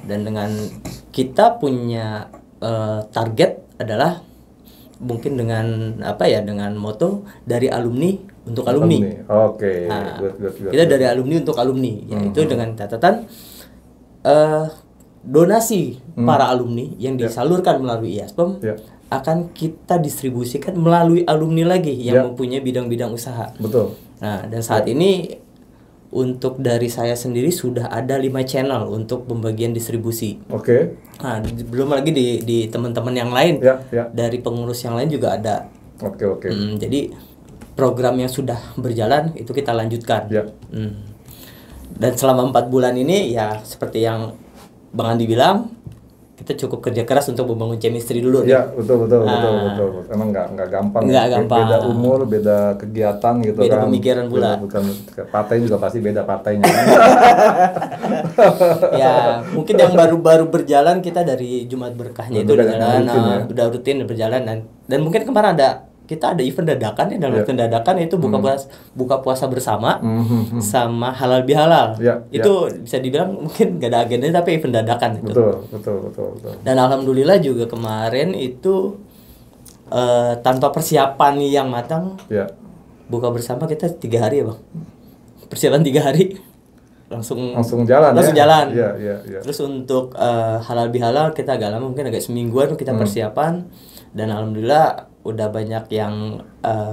Speaker 3: Dan dengan kita punya target adalah mungkin dengan dengan moto dari alumni untuk alumni.
Speaker 2: Good.
Speaker 3: Kita dari alumni untuk alumni, yaitu dengan catatan donasi para alumni yang disalurkan melalui IASPEM akan kita distribusikan melalui alumni lagi yang mempunyai bidang-bidang usaha.
Speaker 2: Betul.
Speaker 3: Nah, dan saat ini untuk dari saya sendiri sudah ada 5 channel untuk pembagian distribusi. Nah, belum lagi di teman-teman yang lain, dari pengurus yang lain juga ada. Jadi program yang sudah berjalan itu kita lanjutkan. Dan selama 4 bulan ini ya seperti yang Bang Andi bilang, kita cukup kerja keras untuk membangun chemistry dulu.
Speaker 2: Betul. Emang nggak gampang. Beda umur, beda kegiatan gitu
Speaker 3: beda pemikiran pula.
Speaker 2: Bukan partai juga pasti beda partainya.
Speaker 3: Ya, mungkin yang baru-baru berjalan kita dari Jumat Berkahnya itu udah rutin berjalan dan mungkin kemarin kita ada event dadakan ya, dalam event dadakan itu buka puasa bersama sama halal bihalal. Itu bisa dibilang mungkin gak ada agenda tapi event dadakan itu.
Speaker 2: Betul.
Speaker 3: Dan alhamdulillah juga kemarin itu tanpa persiapan yang matang, buka bersama kita 3 hari ya Bang. Persiapan 3 hari langsung jalan. Terus untuk halal bihalal kita agak lama, mungkin agak semingguan kita persiapan, dan alhamdulillah udah banyak yang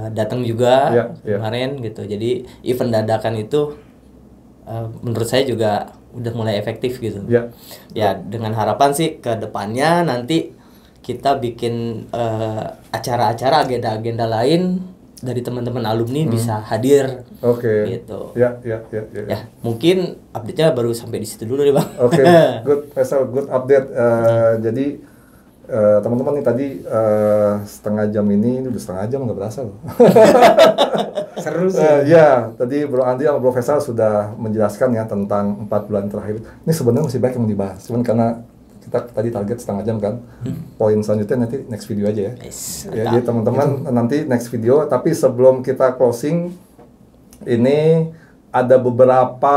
Speaker 3: datang juga kemarin gitu. Jadi event dadakan itu menurut saya juga udah mulai efektif gitu. Ya dengan harapan sih ke depannya nanti kita bikin acara-acara, agenda-agenda lain dari teman-teman alumni bisa hadir. Gitu. Ya, mungkin update-nya baru sampai di situ dulu deh Bang.
Speaker 2: Good update. Jadi teman-teman nih tadi setengah jam ini udah setengah jam nggak berasa loh.
Speaker 1: Seru sih.
Speaker 2: Tadi Bro Andi sama Bro Faisal sudah menjelaskan ya tentang 4 bulan terakhir. Ini sebenarnya masih banyak yang mau dibahas, cuman karena kita tadi target setengah jam kan. Poin selanjutnya nanti next video aja ya. Jadi teman-teman nanti next video. Tapi sebelum kita closing, ini ada beberapa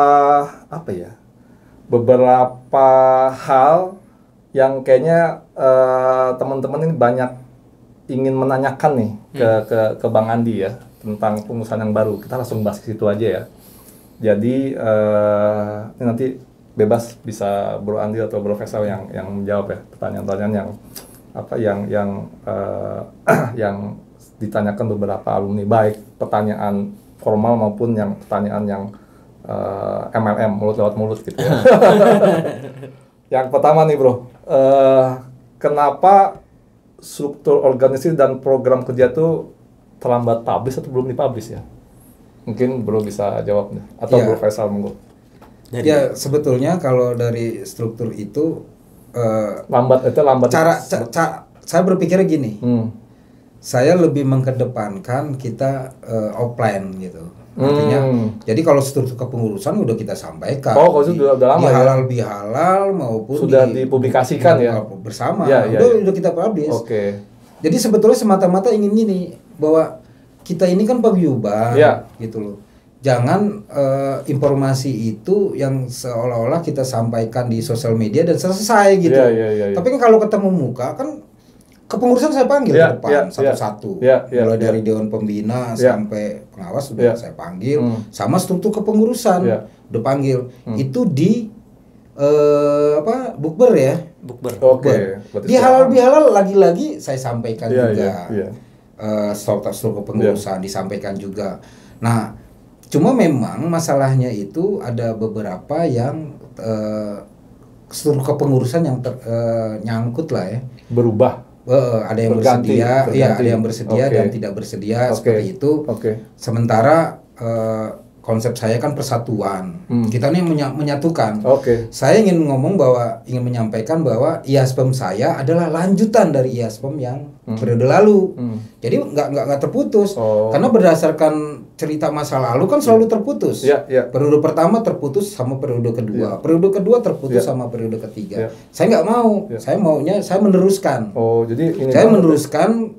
Speaker 2: hal yang kayaknya teman-teman ini banyak ingin menanyakan nih ke Bang Andi ya tentang pengurusan yang baru. Kita langsung bahas ke situ aja ya. Jadi ini nanti bebas bisa Bro Andi atau Bro Faisal yang menjawab ya pertanyaan-pertanyaan yang ditanyakan beberapa alumni, baik pertanyaan formal maupun yang pertanyaan yang MLM, mulut lewat mulut gitu ya. Yang pertama nih Bro, kenapa struktur organisasi dan program kerja itu terlambat publish atau belum dipublish ya? Mungkin Bro bisa jawab nih, atau Bro Faisal monggo.
Speaker 1: Ya sebetulnya kalau dari struktur itu
Speaker 2: lambat.
Speaker 1: Saya berpikir gini. Saya lebih mengkedepankan kita offline gitu. Artinya, jadi kalau struktur kepengurusan udah kita sampaikan.
Speaker 2: Oh, kalau itu udah lama
Speaker 1: di halal bihalal maupun
Speaker 2: sudah dipublikasikan ya
Speaker 1: bersama. Udah kita publish.
Speaker 2: Oke.
Speaker 1: Jadi sebetulnya semata-mata ingin gini bahwa kita ini kan paguyuban, gitu loh. Jangan informasi itu yang seolah-olah kita sampaikan di sosial media dan selesai gitu. Tapi kan kalau ketemu muka kan kepengurusan saya panggil ke depan satu-satu, mulai dari dewan pembina sampai pengawas sudah saya panggil, sama struktur kepengurusan udah panggil. Itu di bukber ya.
Speaker 2: Oke.
Speaker 1: Di halal bihalal lagi-lagi saya sampaikan juga. Struktur kepengurusan disampaikan juga. Nah, cuma memang masalahnya itu ada beberapa yang struktur kepengurusan yang nyangkut lah ya.
Speaker 2: Berubah.
Speaker 1: Ada yang bersedia, ada yang bersedia dan tidak bersedia seperti itu. Sementara konsep saya kan persatuan. Kita nih menyatukan. Saya ingin menyampaikan bahwa IASPEM saya adalah lanjutan dari IASPEM yang periode lalu. Jadi nggak terputus. Karena berdasarkan cerita masa lalu kan selalu terputus. Periode pertama terputus sama periode kedua. Periode kedua terputus sama periode ketiga. Saya nggak mau. Saya maunya saya meneruskan. Saya meneruskan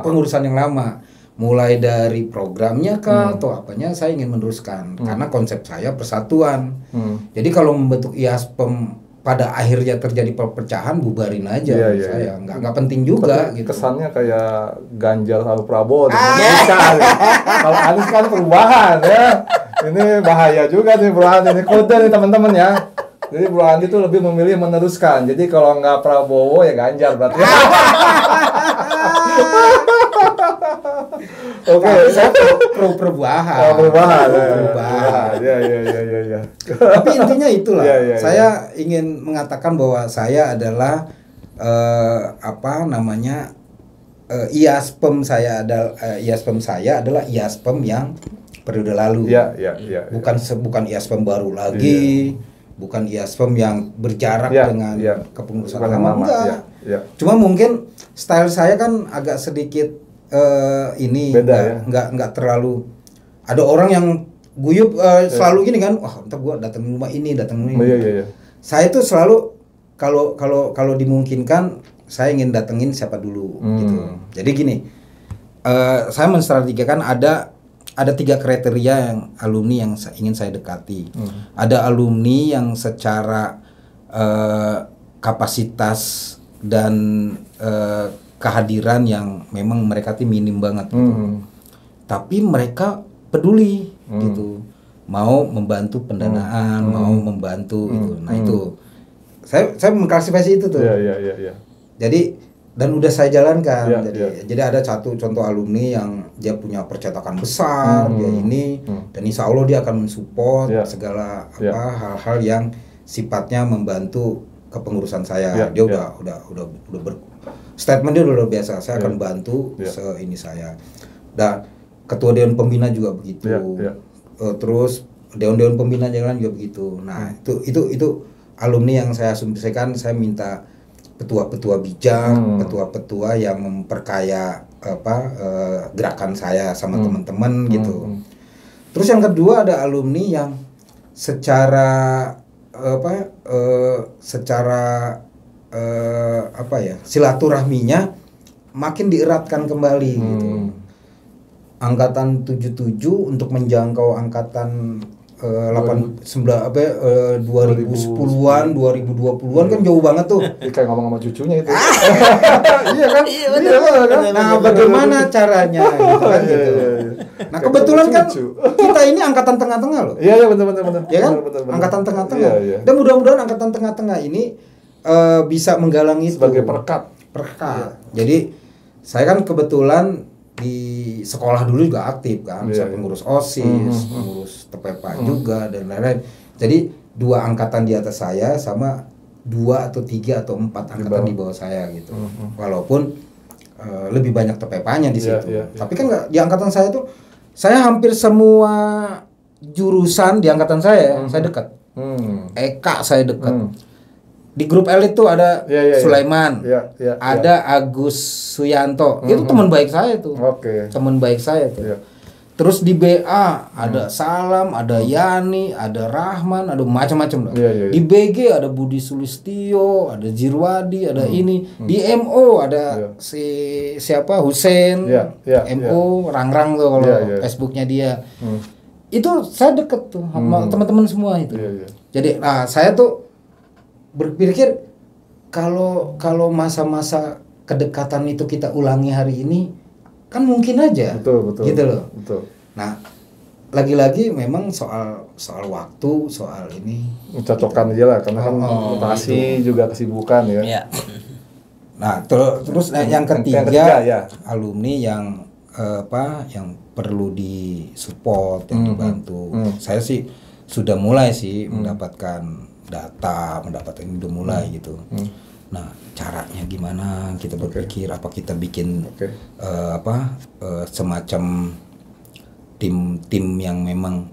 Speaker 1: pengurusan yang lama. Mulai dari programnya atau apanya saya ingin meneruskan karena konsep saya persatuan. Jadi kalau membentuk IASPEM pada akhirnya terjadi perpecahan, bubarin aja. Saya nggak penting juga.
Speaker 2: Tapi gitu. Kesannya kayak Ganjar sama Prabowo. Kalau Anies kan perubahan ya. Ini bahaya juga nih Bro Andi, ini kode nih teman-teman ya. Jadi Bro Andi tuh lebih memilih meneruskan. Jadi kalau nggak Prabowo ya Ganjar berarti.
Speaker 1: Oke, saya perubahan.
Speaker 2: Perubahan. Ya.
Speaker 1: Tapi intinya itulah. Saya ingin mengatakan bahwa saya adalah IASPEM saya adalah IASPEM yang periode lalu. Bukan IASPEM baru lagi. Bukan IASPEM yang berjarak dengan kepengurusan lama. Enggak. Cuma mungkin style saya kan agak sedikit
Speaker 2: beda,
Speaker 1: nggak terlalu. Ada orang yang guyup selalu gini kan, entar gua datang rumah ini. Saya tuh selalu kalau dimungkinkan saya ingin datengin siapa dulu gitu. Jadi gini, saya menstrategikan ada 3 kriteria yang alumni yang ingin saya dekati. Ada alumni yang secara kapasitas dan kehadiran yang memang mereka tuh minim banget gitu. Tapi mereka peduli gitu. Mau membantu pendanaan, mau membantu gitu. Nah, itu saya mengklasifikasi itu tuh. Jadi dan udah saya jalankan. Jadi ada satu contoh alumni yang dia punya percetakan besar, dia ini dan insya Allah dia akan mensupport segala hal-hal yang sifatnya membantu kepengurusan saya. Dia udah statement dia udah luar biasa. Saya akan bantu ini saya. Dan ketua dewan pembina juga begitu. Terus dewan pembina jalan juga begitu. Nah, itu alumni yang saya asumsikan. Saya minta petua-petua bijak, petua-petua yang memperkaya gerakan saya sama teman-teman gitu. Terus yang kedua ada alumni yang secara silaturahminya makin dieratkan kembali gitu. Angkatan 77 untuk menjangkau angkatan 2010-an, 2020-an kan jauh banget tuh.
Speaker 2: Kayak ngomong sama cucunya itu.
Speaker 1: Iya kan? Nah, bagaimana caranya gitu kan gitu. Nah, kebetulan kan kita ini angkatan tengah-tengah loh.
Speaker 2: Iya, benar.
Speaker 1: Ya kan? Angkatan tengah-tengah. Dan mudah-mudahan angkatan tengah-tengah ini bisa menggalang itu
Speaker 2: sebagai perekat.
Speaker 1: Jadi saya kan kebetulan di sekolah dulu juga aktif kan, saya pengurus OSIS, pengurus TPPA juga dan lain-lain. Jadi 2 angkatan di atas saya sama 2 atau 3 atau 4 angkatan di bawah saya gitu. Walaupun lebih banyak TPPA-nya di situ. Tapi kan di angkatan saya tuh saya hampir semua jurusan di angkatan saya dekat. Eka saya dekat. Di grup elit tuh ada Sulaiman, ada Agus Suyanto, itu teman baik saya tuh. Teman baik saya tuh. Terus di BA ada Salam, ada Yani, ada Rahman, ada macam-macam. Di BG ada Budi Sulistio, ada Jirwadi, ada ini. Di MO ada siapa Husen, MO Rangrang tuh kalau Facebooknya dia. Itu saya deket tuh sama teman-teman semua itu. Jadi saya tuh berpikir kalau masa-masa kedekatan itu kita ulangi hari ini, kan mungkin aja.
Speaker 2: Betul.
Speaker 1: Gitu loh.
Speaker 2: Betul.
Speaker 1: Nah, lagi-lagi memang soal waktu, soal ini
Speaker 2: mencocokkan aja lah, karena kan mutasi juga kesibukan ya.
Speaker 1: Nah, terus yang ketiga
Speaker 2: ya.
Speaker 1: alumni yang yang perlu disupport, yang dibantu. Saya sih sudah mulai sih mendapatkan data, udah mulai gitu. Nah, caranya gimana kita berpikir, apa kita bikin semacam tim yang memang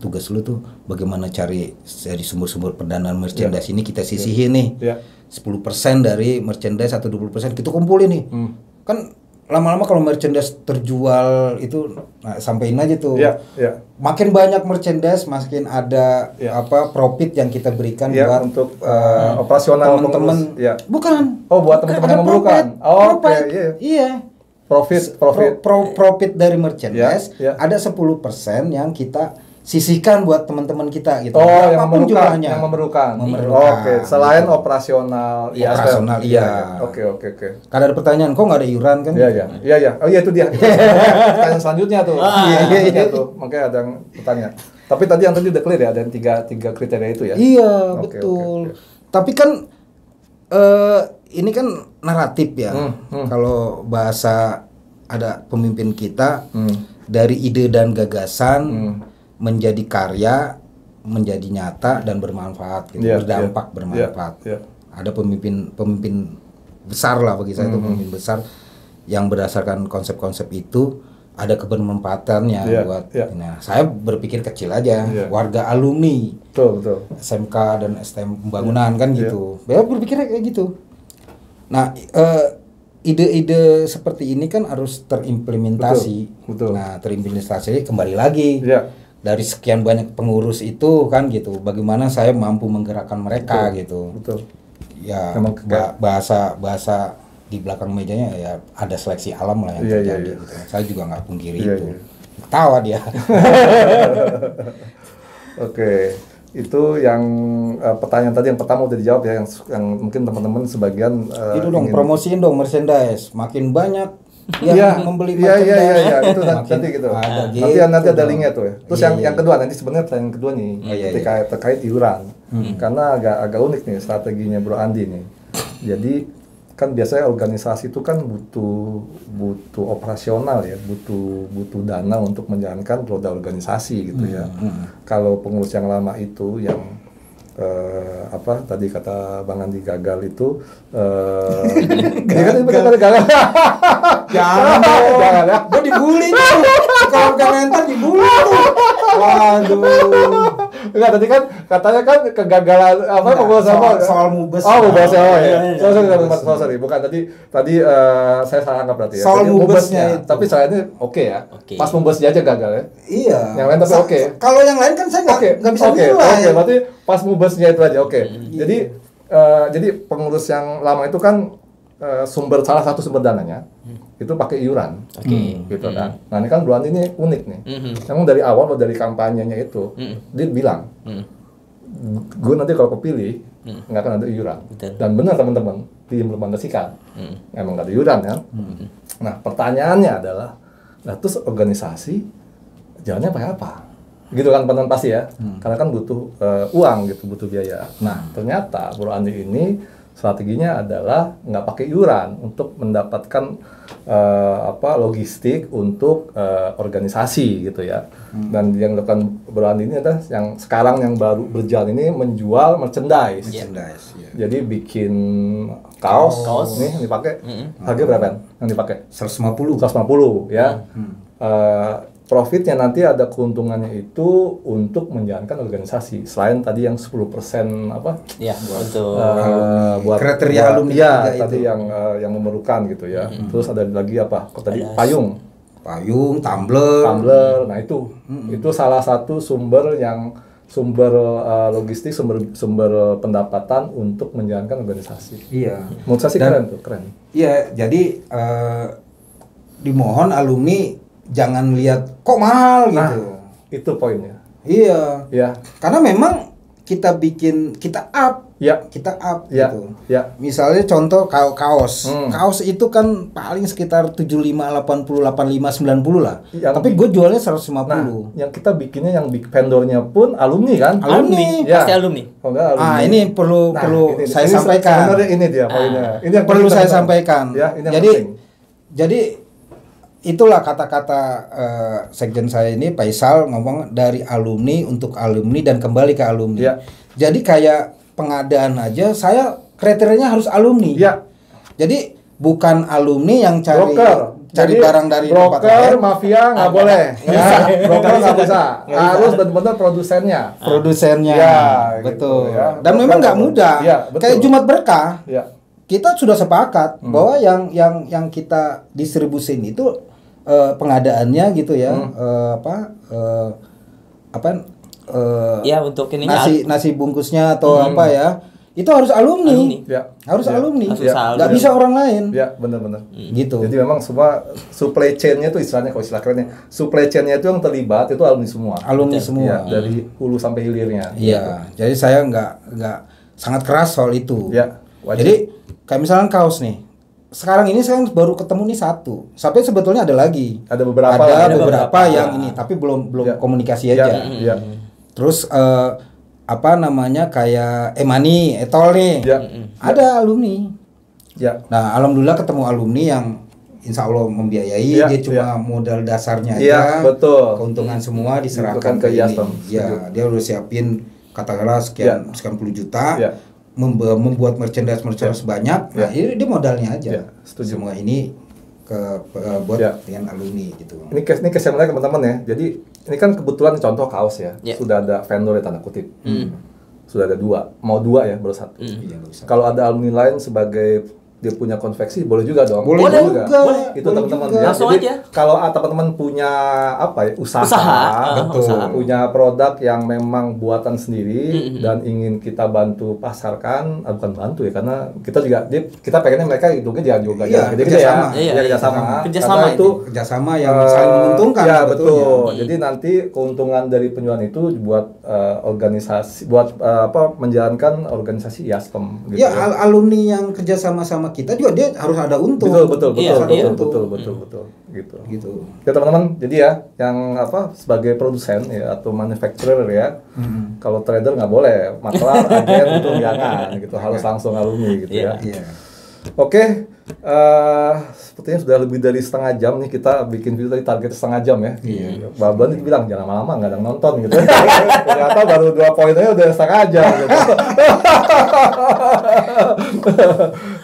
Speaker 1: tugas lu tuh bagaimana cari dari sumber-sumber pendanaan merchandise ini kita sisihin nih. 10% dari merchandise atau 20% kita kumpulin nih. Kan lama-lama kalau merchandise terjual itu sampein aja tuh. Makin banyak merchandise, makin ada profit yang kita berikan buat
Speaker 2: untuk operasional
Speaker 1: teman-teman. Bukan.
Speaker 2: Oh, buat teman-teman yang memerlukan.
Speaker 1: Iya. Profit dari merchandise ada 10% yang kita sisihkan buat teman-teman kita gitu.
Speaker 2: Yang memerlukan. Oke, selain operasional. Oke.
Speaker 1: Karena ada pertanyaan, kok nggak ada iuran kan?
Speaker 2: Iya. Oh iya, itu dia. Pertanyaan selanjutnya tuh. Iya tuh. Makanya ada yang bertanya. Tapi tadi yang udah clear ya, ada tiga kriteria itu ya.
Speaker 1: Iya, betul. Tapi kan ini kan naratif ya. Kalau bahasa ada pemimpin kita dari ide dan gagasan menjadi karya, menjadi nyata dan bermanfaat gitu. Berdampak bermanfaat. Ada pemimpin besar lah bagi saya itu pemimpin besar yang berdasarkan konsep-konsep itu ada kebermanfaatannya buat. Nah, saya berpikir kecil aja, warga alumni.
Speaker 2: Betul.
Speaker 1: SMK dan STM pembangunan kan gitu. Saya berpikir kayak gitu. Nah, ide-ide seperti ini kan harus terimplementasi.
Speaker 2: Betul.
Speaker 1: Nah, terimplementasi kembali lagi. Dari sekian banyak pengurus itu kan gitu. Bagaimana saya mampu menggerakkan mereka gitu.
Speaker 2: Betul.
Speaker 1: Ya, bahasa di belakang mejanya ya ada seleksi alam lah yang terjadi. Gitu. Saya juga nggak pungkiri itu. Ketawa dia.
Speaker 2: Oke. Itu yang pertanyaan tadi yang pertama udah dijawab ya, yang mungkin teman-teman sebagian
Speaker 1: itu dong promosiin dong merchandise, makin banyak yang membeli merchandise.
Speaker 2: Iya, itu nanti gitu. Nanti ada linknya tuh ya. Terus yang kedua, nanti sebenarnya pertanyaan kedua nih terkait iuran. Karena agak unik nih strateginya Bro Andi nih. Jadi kan biasanya organisasi itu kan butuh operasional ya, butuh dana untuk menjalankan roda organisasi gitu ya. Kalau pengurus yang lama itu yang tadi kata Bang Andi gagal itu dia kan benar-benar gagal.
Speaker 1: Jangan ya. Gue dibully tuh. Kalau komentar dibully tuh. Waduh.
Speaker 2: Enggak, tadi kan katanya kan kegagalan
Speaker 1: soal mubes.
Speaker 2: Oh, mubes ya. Sorry. Bukan tadi saya salah anggap berarti ya.
Speaker 1: Soal mubesnya.
Speaker 2: Tapi saya ini oke ya. Pas mubesnya aja gagal ya.
Speaker 1: Iya.
Speaker 2: Yang lain tapi oke.
Speaker 1: Kalau yang lain kan saya nggak bisa nilai.
Speaker 2: Oke, berarti pas mubesnya itu aja oke. Jadi pengurus yang lama itu kan salah satu sumber dananya itu pakai iuran, gitu kan. Nah ini kan Bro Andi ini unik nih. Memang dari awal dari kampanyenya itu dia bilang, gue nanti kalau kepilih nggak akan ada iuran. Dan benar teman-teman diimplementasikan, emang nggak ada iuran kan. Nah pertanyaannya adalah, terus organisasi jalannya pakai apa? Gitu kan teman-teman pasti ya, karena kan butuh uang gitu, butuh biaya. Nah ternyata Bro Andi ini strateginya adalah nggak pakai iuran untuk mendapatkan logistik untuk organisasi gitu ya. Dan yang dilakukan Bro Andi ini adalah yang sekarang yang baru berjalan ini menjual merchandise. Jadi bikin kaos nih yang dipakai. Harga berapa yang dipakai?
Speaker 1: 150
Speaker 2: ya. profitnya nanti ada keuntungannya itu untuk menjalankan organisasi. Selain tadi yang 10% apa?
Speaker 3: Ya, betul.
Speaker 1: Buat kriteria alumni
Speaker 2: ya tadi itu. Yang memerlukan gitu ya. Terus ada lagi apa? Tadi payung, tumbler. Nah itu salah satu sumber logistik, sumber pendapatan untuk menjalankan organisasi.
Speaker 1: Iya.
Speaker 2: Menurut saya sih keren.
Speaker 1: Iya, jadi dimohon alumni jangan lihat kok mahal gitu.
Speaker 2: Itu poinnya.
Speaker 1: Iya.
Speaker 2: Ya.
Speaker 1: Karena memang kita up gitu.
Speaker 2: Ya.
Speaker 1: Misalnya contoh kaos. Kaos itu kan paling sekitar 75, 80, 85, 90 lah. Tapi gue jualnya 150.
Speaker 2: Nah, yang kita bikinnya yang vendornya pun alumni kan?
Speaker 3: Alumni.
Speaker 2: Ya.
Speaker 3: Pasti alumni.
Speaker 1: Ini perlu saya sampaikan.
Speaker 2: Sebenarnya ini dia poinnya. Ini yang
Speaker 1: perlu saya sampaikan.
Speaker 2: Ya, ini
Speaker 1: jadi itulah kata-kata sekjen saya ini Faisal ngomong dari alumni untuk alumni dan kembali ke alumni.
Speaker 2: Ya.
Speaker 1: Jadi kayak pengadaan aja saya kriterianya harus alumni.
Speaker 2: Ya.
Speaker 1: Jadi bukan alumni yang cari
Speaker 2: Jadi,
Speaker 1: barang dari tempat
Speaker 2: broker,
Speaker 1: lain.
Speaker 2: mafia nggak boleh. Ya, broker nggak bisa. Harus benar-benar produsennya.
Speaker 1: Ya, betul.
Speaker 2: Gitu, ya.
Speaker 1: Dan memang nggak mudah.
Speaker 2: Ya,
Speaker 1: kayak Jumat Berkah.
Speaker 2: Ya.
Speaker 1: Kita sudah sepakat bahwa yang kita distribusin itu pengadaannya gitu ya,
Speaker 3: ya untuk ini
Speaker 1: nasi bungkusnya atau apa ya, itu harus alumni.
Speaker 2: Ya.
Speaker 1: Harus alumni.
Speaker 3: Nggak
Speaker 1: bisa orang lain.
Speaker 2: Ya, benar-benar.
Speaker 1: Gitu.
Speaker 2: Jadi memang semua supply chain-nya itu istilahnya, kalau istilah kerennya, supply chain-nya itu yang terlibat itu alumni semua.
Speaker 1: Alumni semua.
Speaker 2: Ya, dari hulu sampai hilirnya.
Speaker 1: Iya. Jadi saya nggak sangat keras soal itu.
Speaker 2: Ya. Wajib.
Speaker 1: Jadi kayak misalnya kaos nih. Sekarang ini saya baru ketemu nih satu. Sampai sebetulnya ada lagi.
Speaker 2: Ada beberapa
Speaker 1: yang ini, tapi belum komunikasi aja.
Speaker 2: Ya.
Speaker 1: Terus kayak Emani, Etol nih.
Speaker 2: Ya.
Speaker 1: Ada alumni.
Speaker 2: Ya.
Speaker 1: Nah, alhamdulillah ketemu alumni yang insya Allah membiayai. Dia cuma modal dasarnya aja.
Speaker 2: Betul.
Speaker 1: Keuntungan semua diserahkan ke
Speaker 2: Yastom.
Speaker 1: Ya, dia udah siapin katakanlah sekian puluh juta.
Speaker 2: Ya.
Speaker 1: Membuat merchandise banyak. Nah, ini dia modalnya aja.
Speaker 2: Ya, setuju.
Speaker 1: Semua ini buat dengan alumni gitu.
Speaker 2: Ini case yang menarik teman-teman ya. Jadi ini kan kebetulan contoh kaos ya. Sudah ada vendor ya, tanda kutip. Sudah ada 2. Mau 2 ya, baru 1.
Speaker 1: Iya, baru 1.
Speaker 2: Kalau ada alumni lain sebagai dia punya konveksi, boleh juga dong.
Speaker 1: Boleh juga.
Speaker 2: Itu teman-teman ya.
Speaker 3: Langsung
Speaker 2: Jadi
Speaker 3: aja.
Speaker 2: kalau teman-teman punya usaha, punya produk yang memang buatan sendiri dan ingin kita bantu pasarkan, bukan bantu ya, karena kita juga kita pengennya mereka hidupnya juga
Speaker 1: jadi
Speaker 2: kerjasama.
Speaker 3: Kerjasama
Speaker 2: itu
Speaker 1: kerjasama yang saling menguntungkan.
Speaker 2: Ya, betul. Jadi nanti keuntungan dari penjualan itu buat organisasi, buat menjalankan organisasi Yastom gitu.
Speaker 1: Ya, alumni yang kerjasama sama kita juga dia harus ada untung.
Speaker 2: Betul gitu. Ya teman-teman, jadi ya yang sebagai produsen ya atau manufacturer ya, kalau trader nggak boleh, maklar, agen itu jangan gitu, harus langsung alumni gitu ya. Oke, sepertinya sudah lebih dari setengah jam nih kita bikin video tadi, target setengah jam ya. Babon itu bilang jangan lama-lama, nggak ada yang nonton gitu. Ternyata baru 2 poin aja udah setengah jam gitu.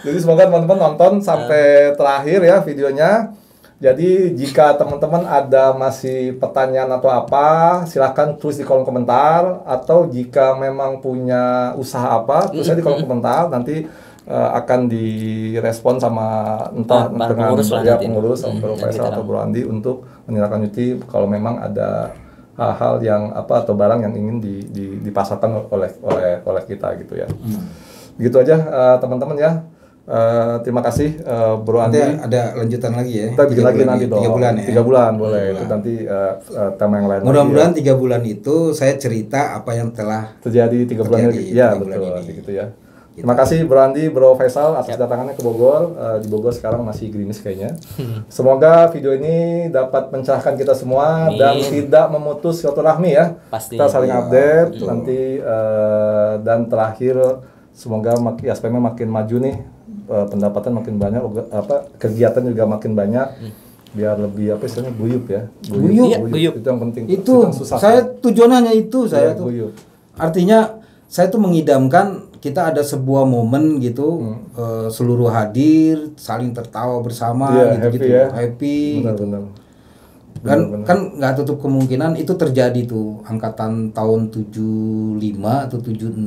Speaker 2: Jadi semoga teman-teman nonton sampai terakhir ya videonya. Jadi jika teman-teman ada masih pertanyaan atau apa, silahkan tulis di kolom komentar. Atau jika memang punya usaha apa, tulis di kolom komentar. Nanti akan direspon sama entah dengan pengurus sama Bro Faisal atau Bro Andi untuk menindaklanjuti kalau memang ada hal-hal yang atau barang yang ingin dipasarkan oleh kita gitu ya. Begitu aja teman-teman ya. Terima kasih Bro Andi.
Speaker 1: Ada lanjutan lagi ya.
Speaker 2: Kita bikin lagi nanti dong.
Speaker 1: 3 bulan ya.
Speaker 2: 3 bulan boleh. Itu nanti tema yang lain.
Speaker 1: Mudah-mudahan 3 bulan itu saya cerita apa yang telah
Speaker 2: terjadi 3 bulan lagi. Ya, betul gitu ya. Terima kasih Bro Andi, Bro Faisal atas kedatangannya ke Bogor. Di Bogor sekarang masih gerimis kayaknya. Semoga video ini dapat mencerahkan kita semua dan tidak memutus silaturahmi ya.
Speaker 3: Pasti.
Speaker 2: Kita saling update nanti dan terakhir semoga Yaspem makin maju nih, pendapatan makin banyak, kegiatan juga makin banyak. Biar lebih istilahnya guyup ya.
Speaker 3: Guyup.
Speaker 2: Itu yang penting.
Speaker 1: Itu
Speaker 2: yang susah.
Speaker 1: Saya tujuannya hanya itu
Speaker 2: guyup.
Speaker 1: Artinya saya tuh mengidamkan kita ada sebuah momen gitu, seluruh hadir, saling tertawa bersama,
Speaker 2: happy.
Speaker 1: Happy.
Speaker 2: Benar-benar.
Speaker 1: kan nggak tutup kemungkinan itu terjadi tuh angkatan tahun 75 atau 76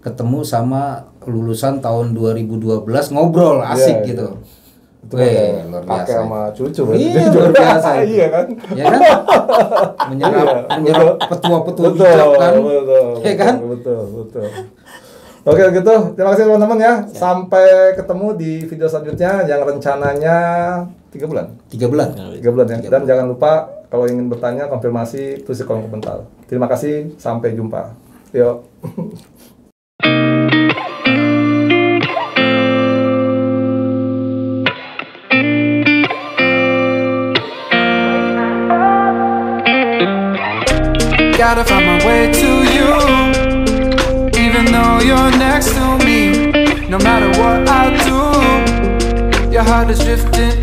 Speaker 1: ketemu sama lulusan tahun 2012 ngobrol asik gitu.
Speaker 2: Luar biasa. Kakek sama cucu
Speaker 1: iya, luar biasa.
Speaker 2: Iya kan?
Speaker 1: Ya kan? Menyerap petua-petua bijak kan? Iya kan?
Speaker 2: Betul. Oke gitu, terima kasih teman-teman ya. Sampai ketemu di video selanjutnya yang rencananya 3 bulan.
Speaker 1: 3 bulan.
Speaker 2: 3 bulan ya. Dan jangan lupa kalau ingin bertanya, konfirmasi, tulis di kolom komentar. Terima kasih, sampai jumpa. Yuk.
Speaker 4: Gotta find my way to you, even though you're next to me. No matter what I do, your heart is drifting.